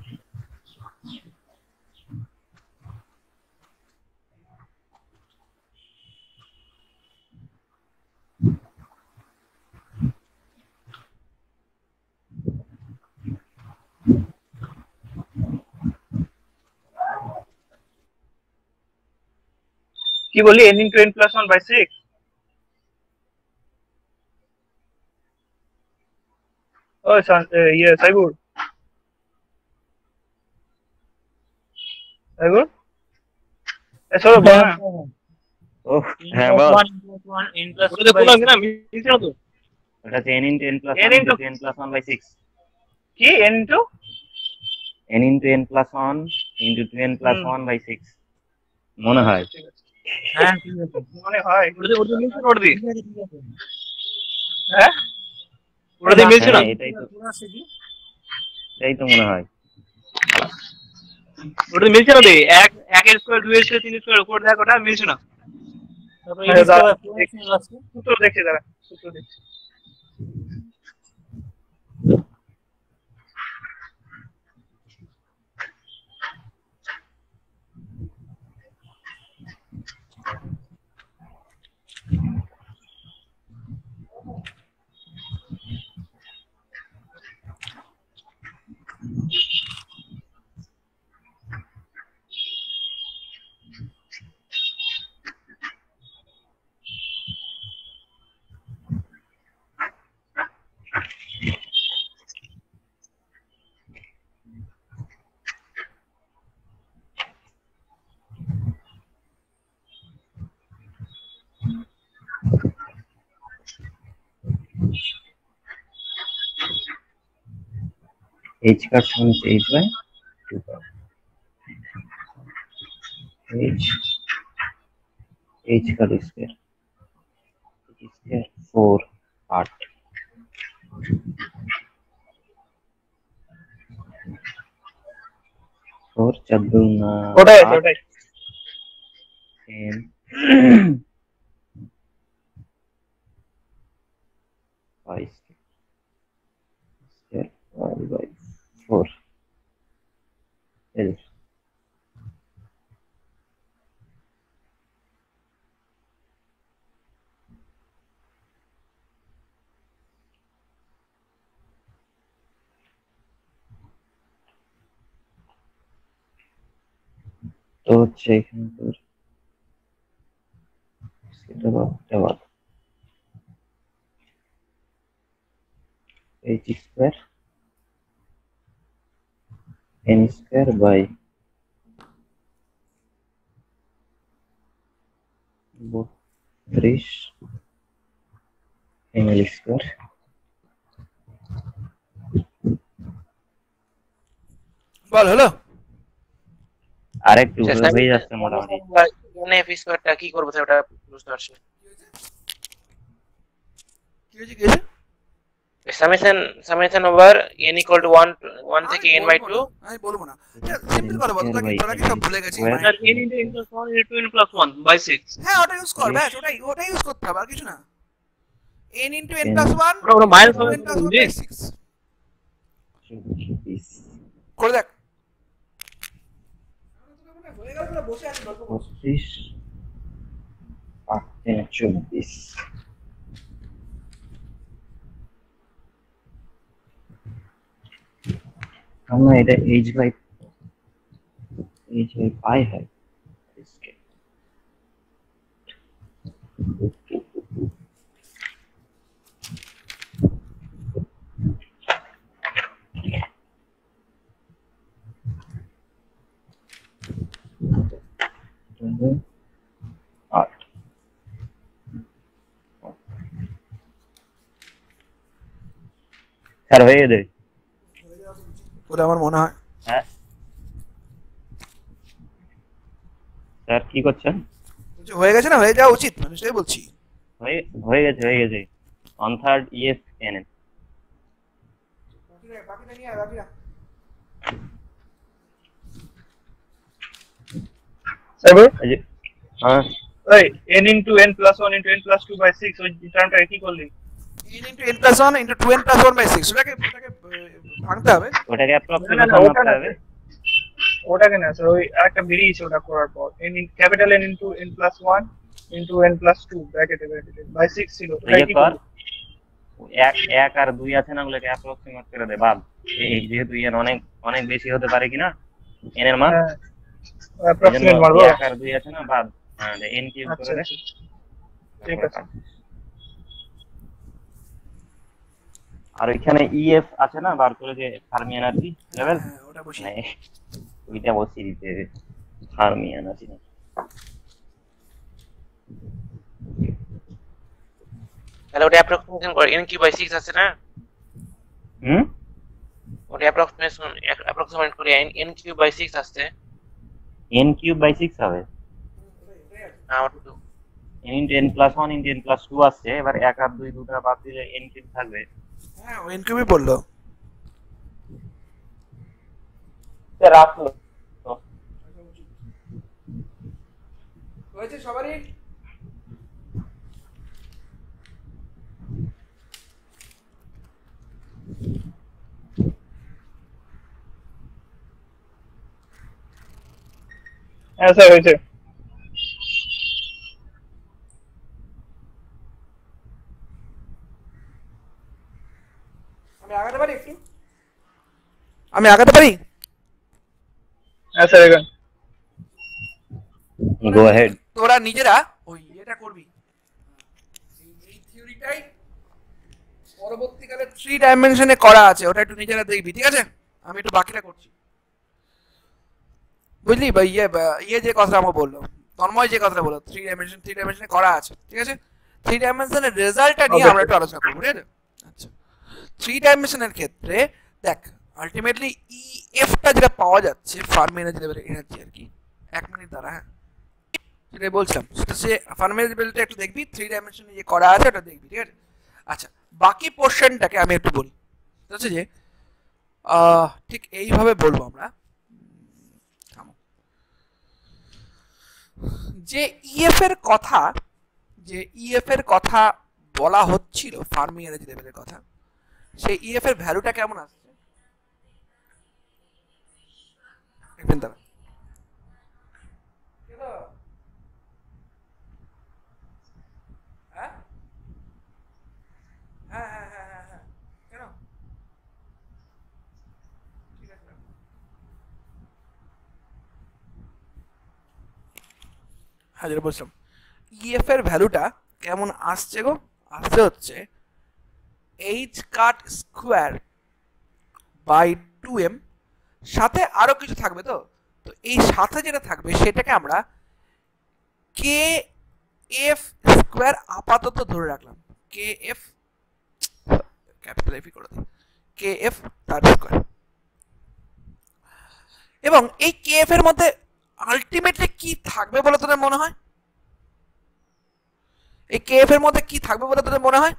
কি বললি n into n plus 1 by 6? Oh, yeah, Saibur. Saibur? Sourav বল না। ও হ্যাঁ বল। ওটা বললাম না মিলছে না তো। ওটা হচ্ছে n into n plus 1 into 2n plus 1 by 6 কি n into n plus 1 into 2n plus 1 by 6 মনে হয়। হ্যাঁ ঠিক আছে মনে হয়। ওটা মিলছে না ওটা দিয়ে। হ্যাঁ ওটা দিয়ে মিলছে না। এটাই তো মনে হয়। ওটা মিলছে না রে, এক এর স্কয়ার 2 এর স্কয়ার 3 এর স্কয়ার উপর দেখ ওটা মিলছে না। সূত্র দেখে দাঁড়া সূত্র দেখছি। h का सम h by 2 h का स्क्वायर 4 8 4 4 ওটাই 10 5 by 4 L तो হচ্ছে এখানে তোর সেটা বাদ h square n square by 32 ml square বল হলো আরেকটু হয়ে যাচ্ছে মোটামুটি। এনএফ স্কয়ারটা কি করব সেটা বুঝতে পারছি না। কি হয়েছে কি হয়েছে summation over n equal to 1 থেকে n বাই 2 আমি বলবো না সিম্পল করে বল তোরা কি সব ভুলে গেছিস sir n into n plus 1 into 2n plus 1 by 6 হ্যাঁ ওটা ইউজ কর ব্যাস ওটাই ইউজ করতে হবে আর কিছু না n into n plus 1 ওটা মাইনাস n হবে plus 1 জি by 6 করে দেখ হয়ে গেল তোরা বসে আছিস গল্প করছিস 25 8 24 আমরা এটা h by pi है इसके सर হয়ে দে বলে আমার মনে হয়। হ্যাঁ স্যার কি করছেন? হয়ে গেছে না, হয়ে যাওয়া উচিত, আমি সেটাই বলছি। হয়ে গেছে অন থার্ড ইএফ এনএন। বাকিটা নিয়ে আয়, বাকিটা। স্যার হ্যাঁ ওই n into n plus 1 into n plus 2 by 6 ওই টার্মটা কি করলি? n into n plus 1 into 2n plus 1 by 6 ওটাকে ভাঙতে হবে। ওটাকে না, অ্যাপ্রক্সিমেশন ওটা মাপতে না হবে। ওটাকে না স্যার, ওই একটা বেরিয়েছে ওটা করার পর capital N into n plus 1 into n plus 2 ব্র্যাকেটে by 6 ছিল। এই যে পর এক আর 2 আছে না, ওগুলোকে অ্যাপ্রক্সিমেট করে দে বাদ। এই যেহেতু এর অনেক বেশি হতে পারে কিনা n এর মান, অ্যাপ্রক্সিমেট মারবো। এক আর 2 আছে না বাদ, হ্যাঁ n কিউব করে দে। ঠিক আছে। আর এখানে ইএফ আছে না, বার করে যে ফার্মি এনার্জি লেভেল, হ্যাঁ, ওটা বসি। ওইটা বসিয়ে দিতে হবে ফার্মি এনার্জি। তাহলে ওটা অ্যাপ্রক্সিমেশন করে n কিউব বাই 6 আছে না, ওটা অ্যাপ্রক্সিমেট করে n কিউব বাই 6 আসছে। n কিউব বাই 6 হবে, আমার তো n into n plus 1 into n plus 2 আসছে। এবার 1 আর 2 দুটো বাদ দিলে n কিউব থাকবে। হ্যাঁ n কিউবই বললো। স্যার আসলো হয়েছে সবারই? হ্যাঁ স্যার হয়েছে। আমি আগাতে পারি একটু? আমি আগাতে পারি? হ্যাঁ স্যার এখন গো অ্যাহেড। তোরা নিজেরা ওই এটা করবি, এই থিওরিটাই পরবর্তীকালে 3 ডাইমেনশনে করা আছে, ওটা একটু নিজেরা দেখবি, ঠিক আছে? আমি একটু বাকিটা করছি, বুঝলি? বা ইয়ে যে কথা আমার বললো, তন্ময় যে কথাটা বললো, 3 ডাইমেনশনে করা আছে, ঠিক আছে? 3 ডাইমেনশনের রেজাল্টটা নিয়ে আমরা একটু আলোচনা করবো, ঠিক আছে? আচ্ছা, 3 ডাইমেনশনের ক্ষেত্রে দেখ আলটিমেটলি ইএফটা যেটা পাওয়া যাচ্ছে ফার্মি এনার্জি লেভেল এনার্জি আর কি, 1 মিনিট দ্বারা, হ্যাঁ সেটাই বলছিলাম, সেটা সে ফার্মি এনার্জি লেভেলটা একটু দেখবি, 3 ডাইমেনশনে যে করা আছে ওটা দেখবি, ঠিক আছে? আচ্ছা, বাকি পোর্শনটাকে আমি একটু বলি, ঠিক আছে? যে ঠিক এইভাবে বলবো আমরা, যে ইএফ এর কথা বলা হচ্ছিল ফার্মি এনার্জি লেভেলের কথা, সেই ইএফ এর ভ্যালুটা কেমন আসছে দেখবেন তারা। হ্যাঁ হ্যাঁ হ্যাঁ হ্যাঁ হ্যাঁ হ্যাঁ কেন? ঠিক আছে, হ্যাঁ যেটা বলছিলাম, ইএফ এর ভ্যালুটা কেমন আসছে গো? আসছে হচ্ছে h cut square by 2m, সাথে আরো কিছু থাকবে। তো তো এই সাথে যেটা থাকবে সেটাকে আমরা কে এফ স্কোয়ার আপাতত ধরে রাখলাম, কে এফ ক্যাপিটাল এফ করে দিই, কে এফ তার স্কোয়ার। এবং এই কে এফ এর মধ্যে আলটিমেটলি কি থাকবে বলে তোদের মনে হয়? এই কে এফ এর মধ্যে কি থাকবে বলে তোদের মনে হয়?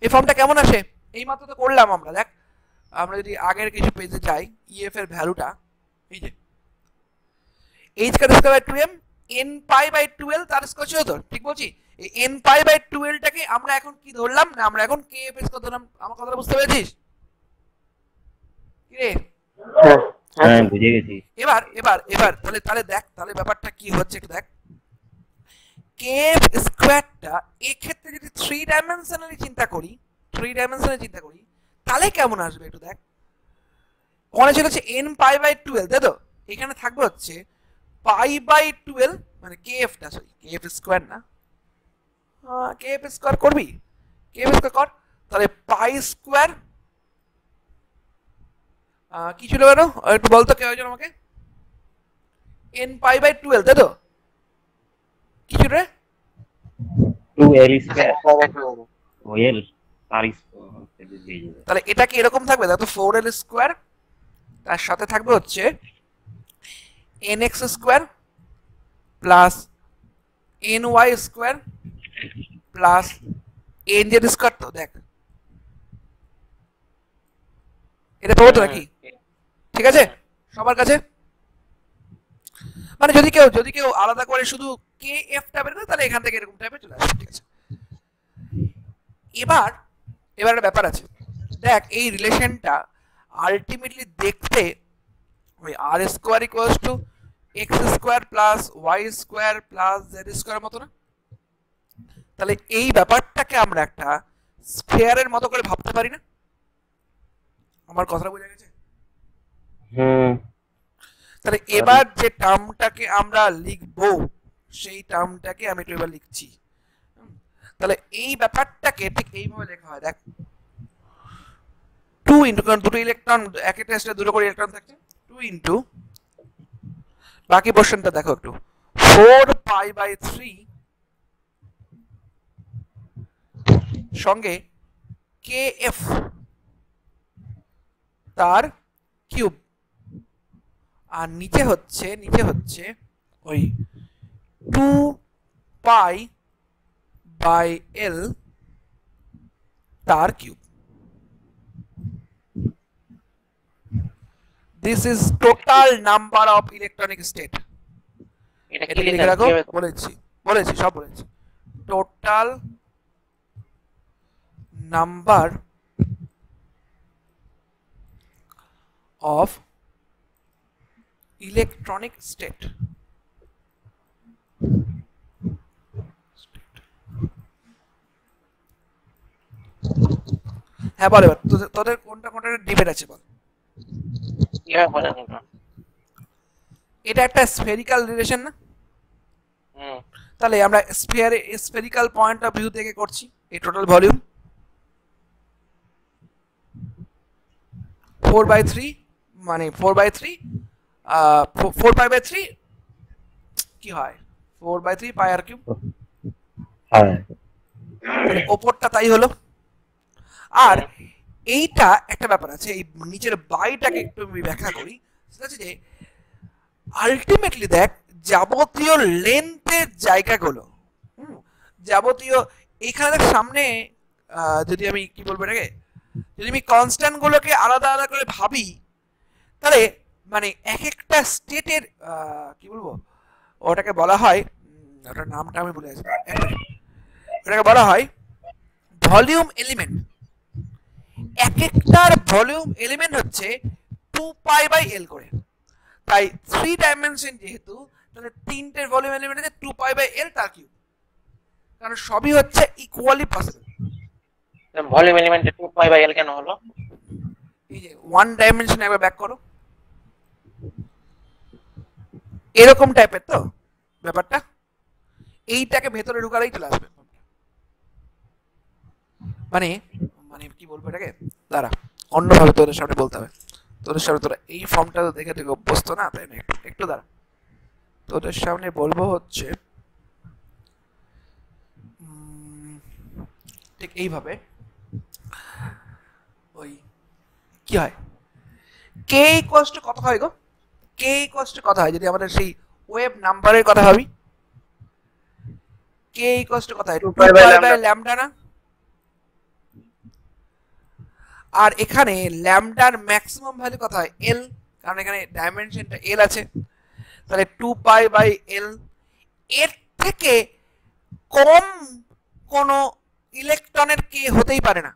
এই ফর্মটা কেমন আসে? এই মাত্র তো করলাম আমরা, দেখ আমরা যদি আগের কিছু পেজে যাই, ইএফ এর ভ্যালুটা এই যে h cut square by 2m n pi by 12 তার স্কয়ার ছিল তো, ঠিক বলছি? এই n পাই বাই 12 টাকে আমরা এখন কি ধরলাম না, আমরা এখন kf স্কয়ার ধরলাম। আমার কথাটা বুঝতে পেরেছিস কি রে? হ্যাঁ বুঝে গেছি। এবার এবার এবার তাহলে দেখ, তাহলে ব্যাপারটা কি হচ্ছে একটু দেখ। kf স্কয়ারটা এই ক্ষেত্রে যদি 3 ডাইমেনশনালি চিন্তা করি, তাহলে কেমন আসবে একটু দেখ। ওখানে ছিল হচ্ছে n পাই বাই 12, তাই তো? এখানে থাকবে হচ্ছে পাই বাই 12, মানে kf টা, সরি kf স্কয়ার না, kf স্কয়ার করবি, kf স্কয়ার কর, তাহলে পাই স্কয়ার কি ছিল কেন একটু বলতো কেউ একজন আমাকে? n পাই বাই 12, তাই তো? কি ছিল রে? 2l স্কয়ার ওএল তার তাহলে এটা কি এরকম থাকবে? দেখো 4l স্কয়ার তার সাথে থাকবে হচ্ছে nx square plus ny square plus nz square. তো দেখ এটা পাবো তো নাকি? ঠিক আছে সবার কাছে? মানে যদি কেউ আলাদা করে শুধু kf টা বের করে তাহলে এখান থেকে এরকম টাইপের চলে আসবে। ঠিক আছে, এবার একটা ব্যাপার আছে। দেখ এই রিলেশনটা আলটিমেটলি দেখতে ওই আর square equals to x square plus y square plus z square মতো না? তাহলে এই ব্যাপারটাকে আমরা একটা স্ফিয়ারের মতো করে ভাবতে পারি না? আমার কথাটা বোঝা গেছে? তাহলে এবার যে টার্মটাকে আমরা লিখবো সেই টার্মটাকে আমি একটু এবার লিখছি। তাহলে এই ব্যাপারটাকে ঠিক এইভাবে লেখা হয়। দেখ 2 ইনটু, কারণ দুটো ইলেকট্রন একটা টেস্টে দুটো করে ইলেকট্রন থাকছে, 2 ইনটু বাকি পোরশনটা দেখো একটু 4 পাই বাই 3 সঙ্গে kf তার কিউব, আর নিচে হচ্ছে ওই 2 পাই বাই l তার cube. This is total number of electronic state. এটা কি এটা লিখে লেখা রাখো, কিভাবে? বলেছি সব বলেছি। Total number of electronic state. হ্যাঁ বল এবার তোদের কোনটা ডিবেট আছে বল। কিভাবে বলেন এটা? এটা একটা স্ফেরিক্যাল রিলেশন না? তাহলে আমরা স্ফেরিক্যাল পয়েন্ট অফ ভিউ থেকে করছি। এই টোটাল ভলিউম 4/3 মানে 4/3 4 পাই বাই 3 কি হয় 4/3 পাই আর কিউব। হ্যাঁ তাহলে ওপরটা তাই হলো। আর এইটা একটা ব্যাপার আছে, এই নিচের বাইটাকে একটু আমি ব্যাখ্যা করি। সেটা হচ্ছে যে আলটিমেটলি দেখ যাবতীয় লেন্থের জায়গাগুলো, যাবতীয় এখানে দেখ সামনে যদি আমি কি বলবো এটাকে, যদি আমি কনস্ট্যান্ট গুলোকে আলাদা আলাদা করে ভাবি তাহলে মানে এক একটা স্টেটের কি বলবো ওটাকে বলা হয়, ওটার নামটা আমি ভুলে গেছি, ওটাকে বলা হয় ভলিউম এলিমেন্ট। এক একটার ভলিউম এলিমেন্ট হচ্ছে 2 পাই বাই l করে। তাই 3 ডাইমেনশন যেহেতু, তাহলে তিনটের ভলিউম এলিমেন্ট আছে 2 পাই বাই l তার কিউব, কারণ সবই হচ্ছে ইকুয়ালি পসিবল। ভলিউম এলিমেন্টে 2 পাই বাই l কেন হলো? এই যে 1 ডাইমেনশন একবার ব্যাক করো, এরকম টাইপের তো ব্যাপারটা, এইটাকে ভেতরে ঢুকালেই চলে আসবে। মানে মানে কি বলবো এটাকে, দাঁড়া অন্যভাবে তোদের সামনে বলতে হবে। তোদের সামনে তোরা এই ফর্মটা দেখে দেখে অভ্যস্ত না, তাই না? একটু দাঁড়া, তোদের সামনে বলবো হচ্ছে ঠিক এইভাবে। ওই কি হয় কে ইকুয়ালস টু কত হয় গো? কে ইকুয়ালস টু কত হয় যদি আমাদের সেই ওয়েভ নাম্বারের কথা ভাবি? কে ইকুয়ালস টু কত হয়? 2 পাই বাই ল্যামডা না? আর এখানে ল্যামডার ম্যাক্সিমাম ভ্যালু কত হয়? l, কারণ এখানে ডাইমেনশনটা l আছে। তাহলে 2 পাই বাই l। এর থেকে কম কোন ইলেকট্রনের কে হতেই পারে না।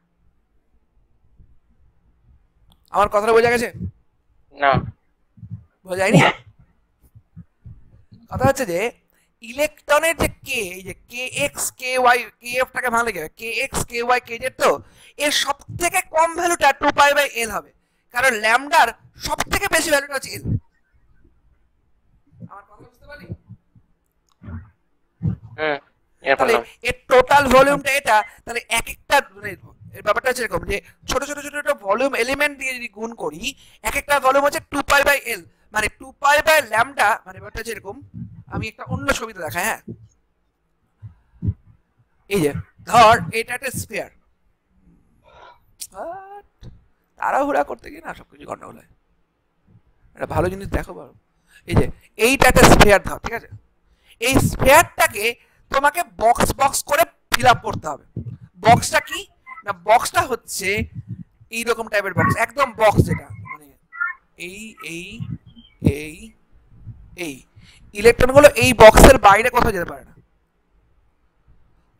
আমার কথাটা বোঝা গেছে? না বোঝা যায়নি? কথা হচ্ছে যে ইলেকট্রনের যে কে, এই যে kx ky kf টাকে ভাঙলে কি হবে? kx ky kz, তো এর সবথেকে কম ভ্যালুটা 2 পাই বাই l হবে, কারণ ল্যামডার সবথেকে বেশি ভ্যালুটা হচ্ছে l। আমার কথা বুঝতে পারলি? তাহলে এর টোটাল ভলিউমটা এটা, তাহলে এক একটা এর ব্যাপারটা হচ্ছে এরকম যে ছোট ছোট ছোট ছোট ভলিউম এলিমেন্ট দিয়ে যদি গুণ করি, এক একটা ভলিউম হচ্ছে 2 পাই বাই l, মানে 2 পাই বাই ল্যামডা, মানে ব্যাপারটা হচ্ছে এরকম। আমি একটা অন্য ছবিতে দেখাই। হ্যাঁ এই যে ধর এটা একটা স্ফিয়ার, বাট তাড়াহুড়া করতে গিয়ে না সবকিছু গন্ডগোল হয়। একটা ভালো জিনিস দেখো বাবু, এই যে এইটা একটা স্ফিয়ার দাও, ঠিক আছে? এই স্ফিয়ারটাকে তোমাকে বক্স বক্স করে ফিল আপ করতে হবে। বক্সটা কি না, বক্সটা হচ্ছে এইরকম টাইপের বক্স, একদম বক্স, যেটা মানে এই এই এই এই ইলেকট্রনগুলো এই বক্সের বাইরে কোথাও যেতে পারে না,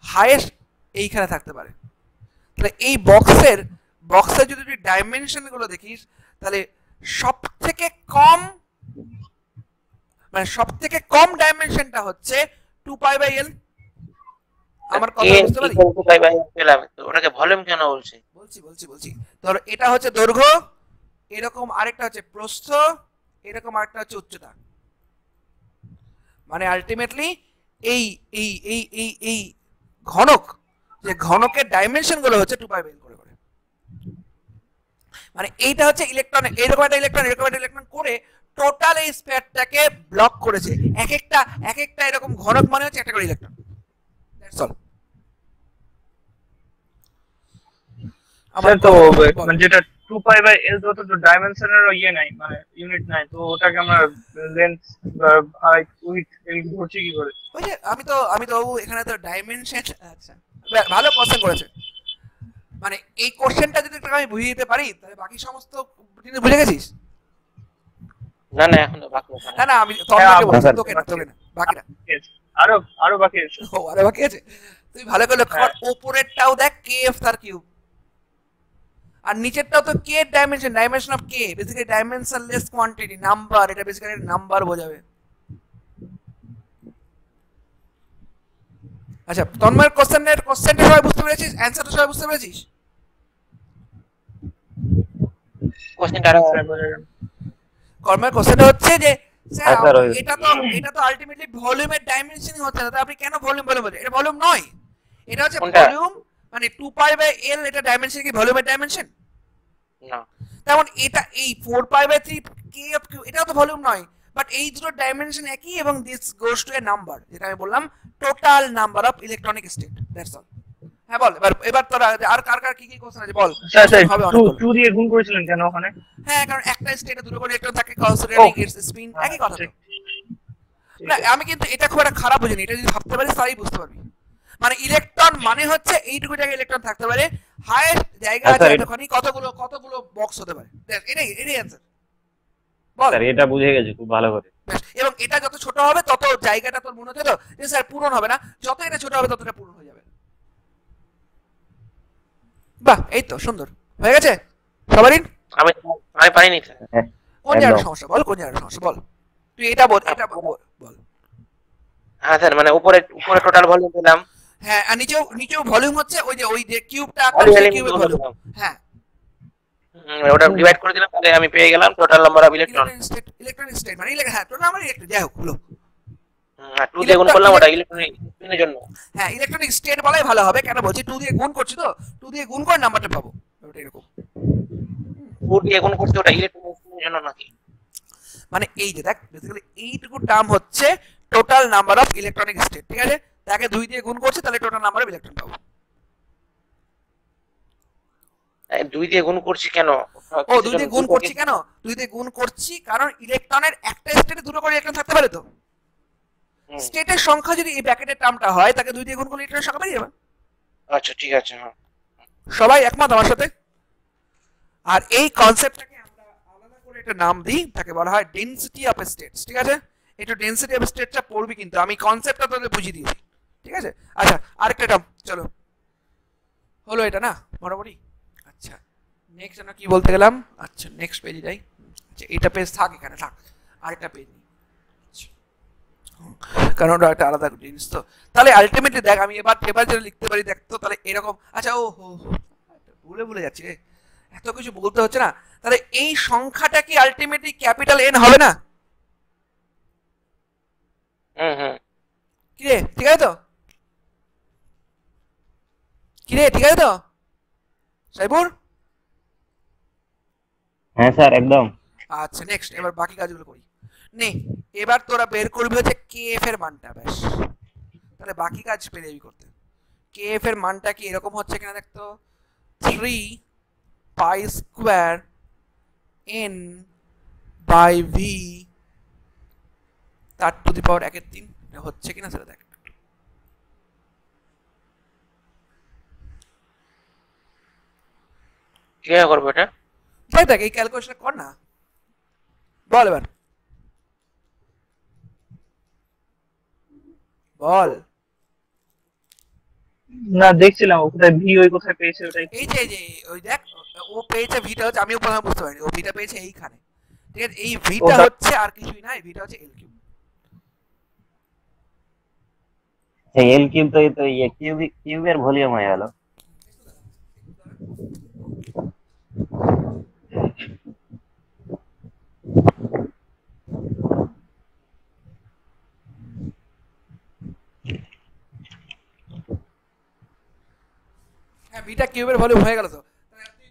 হাইয়েস্ট এইখানে থাকতে পারে। তাহলে এই বক্সের যদি তুই ডাইমেনশন গুলো দেখিস, তাহলে সব থেকে কম ডাইমেনশনটা হচ্ছে 2π/L। আমার কথা বুঝতে পারলি? 2π/L পেলাম, তো ওটাকে ভলিউম কেন বলছে? বলছি ধরো এটা হচ্ছে দৈর্ঘ্য, এরকম আরেকটা হচ্ছে প্রস্থ, এরকম আরেকটা হচ্ছে উচ্চতা। মানে আলটিমেটলি এই এই এই এই এই ঘনক, যে ঘনকের ডাইমেনশন গুলো হচ্ছে 2π/L করে। মানে এইটা হচ্ছে ইলেকট্রন, এরকম একটা ইলেকট্রন করে টোটাল এই স্পেয়ারটাকে ব্লক করেছে। এক একটা এরকম ঘনক মানে হচ্ছে একটা করে ইলেকট্রন। That's all. স্যার তো মানে যেটা 2π/L তো ডাইমেনশনের ইয়ে নাই, মানে ইউনিট নাই, তো ওটাকে আমরা লেন্থ বা হাইট উইডথ এগুলো ধরছি কি করে? ওই যে আমি তো এখানে তো ডাইমেনশন। আচ্ছা, ভালো কোশ্চেন করেছে। মানে এই কোশ্চেনটা যদি আমি বুঝিয়ে দিতে পারি, তাহলে বাকি সমস্ত জিনিস বুঝে গেছিস? না এখন তো বাকি আছে। না আমি তোমাকে বলছি, তোকে না বাকিরা আরো বাকি আছে। আরো বাকি আছে। তুই ভালো করে লক্ষ্য কর, উপরেরটাও দেখ kf তার কিউব, আর নিচেরটাও তো k dimension of k, basically dimensionless quantity, number. এটা বেসিক্যালি নাম্বার বোঝাবে। আচ্ছা, তন্ময়ের কোশ্চেনটা সবাই বুঝতে পেরেছিস? অ্যানসারটা সবাই বুঝতে পেরেছিস? কোশ্চেনটা কর্মের কোশ্চেনটা হচ্ছে যে স্যার হ্যাঁ, স্যার, এটা তো আলটিমেটলি ভলিউমের ডাইমেনশনই হচ্ছে না, তো আপনি কেন ভলিউম বলছেন? এটা ভলিউম নয়, এটা হচ্ছে কোনটা? ভলিউম। মানে 2π/L এটা ডাইমেনশন কি ভলিউমের ডাইমেনশন না। তেমন এটা এই 4π/3 k অফ q এটাও তো ভলিউম নয়, বাট এই দুটো ডাইমেনশন একই, এবং this goes to A number, যেটা আমি বললাম total number of electronic state. That's all. হ্যাঁ বল, এবার তোরা আর কার কি কোশ্চেন আছে বল। স্যার 2 দিয়ে গুণ করেছিলেন কেন ওখানে? হ্যাঁ, কারণ একটা স্টেটে দুটো করে ইলেকট্রন থাকে, কনসিডারিং ইটস স্পিন। একই কথা তো। না আমি কিন্তু এটা খুব একটা খারাপ বুঝিনি, এটা যদি ভাবতে পারিস তাহলেই বুঝতে পারবি। মানে ইলেকট্রন মানে হচ্ছে এইটুকু জায়গায় ইলেকট্রন থাকতে পারে, হাইয়েস্ট জায়গা আছে এতখানি, কতগুলো বক্স হতে পারে। এটাই অ্যানসার। বল। স্যার এটা বুঝে গেছি খুব ভালো করে। এবং এটা যত ছোট হবে তত জায়গাটা তোর মনে হচ্ছে তো যে স্যার পূরণ হবে না, যত এটা ছোট হবে তত এটা পূরণ হয়ে যাবে। বাহ, এই তো সুন্দর হয়ে গেছে সবারই। আমি পারিনি স্যার। কোন জায়গার সমস্যা বল, তুই এটা বল। হ্যাঁ স্যার, মানে উপরে টোটাল ভলিউম পেলাম। হ্যাঁ, আর নিচেও ভলিউম হচ্ছে ওই যে কিউবটা আকার, সেই কিউবের ভলিউম। হ্যাঁ, ওটা ডিভাইড করে দিলাম, তাহলে আমি পেয়ে গেলাম total number of electron. Electronic state মানে হ্যাঁ টোটাল নাম্বার ইলেকট্রন, যাই হোক হলো। আর 2 দিয়ে গুণ করলাম, ওটা ইলেকট্রনিক স্পিনের জন্য। হ্যাঁ, ইলেকট্রনিক স্টেট বলাই ভালো হবে। কেন বলছি, 2 দিয়ে গুণ করছি তো, 2 দিয়ে গুণ করে নাম্বারটা পাবো, ওটা এরকম। 2 দিয়ে গুণ করছি, ওটা ইলেকট্রনিক স্পিনের জন্য নাকি? মানে এই যে দেখ, বেসিক্যালি এইটুকু টার্ম হচ্ছে total number of electronic state, ঠিক আছে? তাকে 2 দিয়ে গুণ করছি, তাহলে টোটাল নাম্বার অফ ইলেকট্রন পাবো। 2 দিয়ে গুণ করছি কেন? 2 দিয়ে গুণ করছি কেন? 2 দিয়ে গুণ করছি কারণ ইলেকট্রনের একটা স্টেটে দুটো করে ইলেকট্রন থাকতে পারে তো। স্টেটের সংখ্যা যদি এই ব্র্যাকেটের টার্মটা হয়, তাকে 2 দিয়ে গুণ করলে ইলেকট্রনের সংখ্যা বেরিয়ে যাবে। আচ্ছা ঠিক আছে। হ্যাঁ, সবাই একমত আমার সাথে? আর এই কনসেপ্টটাকে আমরা আলাদা করে একটা নাম দিই, তাকে বলা হয় ডেনসিটি অফ স্টেটস, ঠিক আছে? এটা ডেনসিটি অফ স্টেটটা পড়বি, কিন্তু আমি কনসেপ্টটা তোদের বুঝিয়ে দিয়েছি, ঠিক আছে? আচ্ছা, আরেকটা টার্ম চলো হলো, এটা না মোটামুটি। আচ্ছা, নেক্সট আমরা কি বলতে গেলাম? আচ্ছা, নেক্সট পেজে যাই। আচ্ছা, এটা পেজ থাক, এখানে থাক, আরেকটা পেজ নিই, কারণ ওটা একটা আলাদা জিনিস তো। তাহলে আলটিমেটলি দেখ, আমি এবার যেটা লিখতে পারি দেখ তো, তাহলে এরকম। আচ্ছা, ভুলে যাচ্ছি রে, এত কিছু বলতে হচ্ছে না। তাহলে এই সংখ্যাটা কি আলটিমেটলি ক্যাপিটাল এন হবে না? কিরে ঠিক আছে তো? সাইবুর? হ্যাঁ স্যার একদম। আচ্ছা, নেক্সট এবার বাকি কাজগুলো করি। নে, এবার তোরা বের করবি হচ্ছে কেএফ এর মানটা, ব্যাস। তাহলে বাকি কাজ পেরে যাবি করতে। কেএফ এর মানটা কি এরকম হচ্ছে কিনা দেখতো, 3 pi square n by v তার টু দি পাওয়ার 1/3 এটা হচ্ছে কিনা সেটা দেখ। কিভাবে করবো এটা? দেখ দেখ এই ক্যালকুলেশন কর না, বল এবার বল। না দেখছিলাম ও কোথায় ভি ওই কোথায় পেয়েছে ওটাই। এই যে ওই দেখ ও পেয়েছে ভিটা হচ্ছে, আমিও প্রথমে বুঝতে পারিনি ও ভিটা পেয়েছে এইখানে, ঠিক আছে? এই ভিটা হচ্ছে আর কিছুই না, এই ভিটা হচ্ছে এল কিউব। এল কিউব তো কিউবের ভলিউম হয়ে গেল। হ্যাঁ ভিটা কিউবের ভলিউম হয়ে গেল তো।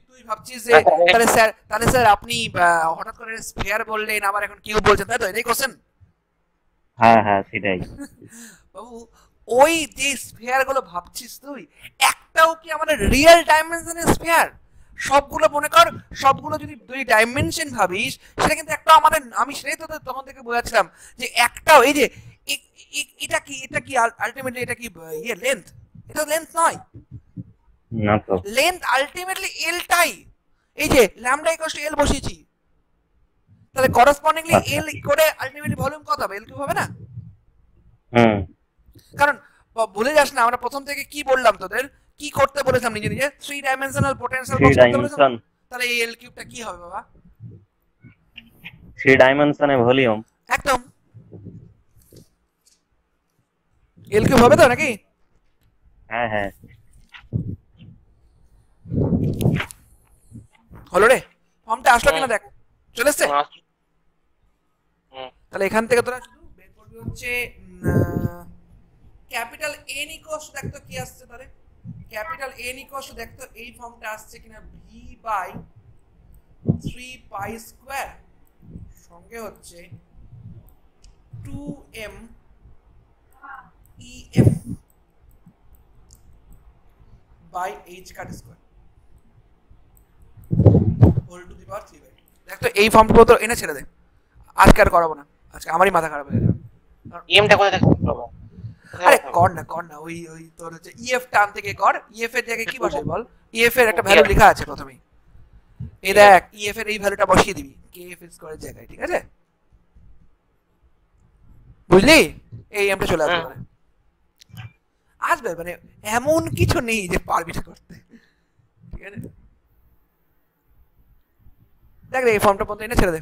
তুই ভাবছিস যে তাহলে স্যার আপনি হঠাৎ করে স্ফিয়ার বললেন আবার এখন কিউব বলছেন, তাই তো? এটাই কোশ্চেন? হ্যাঁ হ্যাঁ সেটাই। বাবু ওই যে স্ফিয়ার গুলো ভাবছিস তুই, একটাও কি আমাদের রিয়েল ডাইমেনশনের স্ফিয়ার? সবগুলো মনে কর, সবগুলো যদি দুই ডাইমেনশন ভাবিস, সেটা কিন্তু একটা আমাদের, আমি সেটাই তো তখন থেকে বোঝাচ্ছিলাম যে একটাও, এই যে এটা কি আলটিমেটলি এটা কি ইয়ে লেন্থ? এটা লেন্থ নয়, না তো লেন্থ আলটিমেটলি এল টাই। এই যে ল্যামডা ইকুয়াল টু এল বসিয়েছি, তাহলে করসপন্ডিংলি এল করে আলটিমেটলি ভলিউম কত হবে? এল কিউব হবে না? হুম। কারণ ভুলে যাস না, আমরা প্রথম থেকে কি বললাম তোদের, কি করতে বলেছিলাম নিজে নিজে? 3 ডাইমেনশনাল পোটেনশিয়াল বক্স করতে বলেছিলাম। তাহলে এই এল কিউবটা কি হবে বাবা? 3 ডাইমেনশনে ভলিউম। একদম এল কিউব হবে তো নাকি? হ্যাঁ হ্যাঁ হলো রে, ফর্মটা আসলো কিনা দেখ, চলে এসছে। তাহলে এখান থেকে তোরা শুধু বের করবি হচ্ছে ক্যাপিটাল এন ইকুয়ালস, দেখ তো কি আসছে তাহলে। ক্যাপিটাল এন ইকুয়ালস দেখ তো এই ফর্মটা আসছে কিনা, ভি বাই 3 পাই স্কয়ার সঙ্গে হচ্ছে 2m ef by h cut square whole to the power 3 by. দেখ তো এই ফর্মটা তো এনে ছেড়ে দে, আজকে আর করাবো না, আজকে আমারই মাথা খারাপ হয়ে যাবে। এমটা কোথায় দেখতে পাবো? আরে কর না ওই তোর হচ্ছে ইএফ টার্ম থেকে কর। ইএফ এর জায়গায় কি বসাই বল? ইএফ এর একটা ভ্যালু লেখা আছে প্রথমেই, এই দেখ ইএফ এর এই ভ্যালুটা বসিয়ে দিবি কেএফ স্কয়ারের জায়গায়, ঠিক আছে? বুঝলি? এই এমটা চলে আসবে, মানে আসবে, মানে এমন কিছু নেই যে পারবি না করতে, ঠিক আছে? দেখ এই ফর্মটা পর্যন্ত এনে ছেড়ে দে।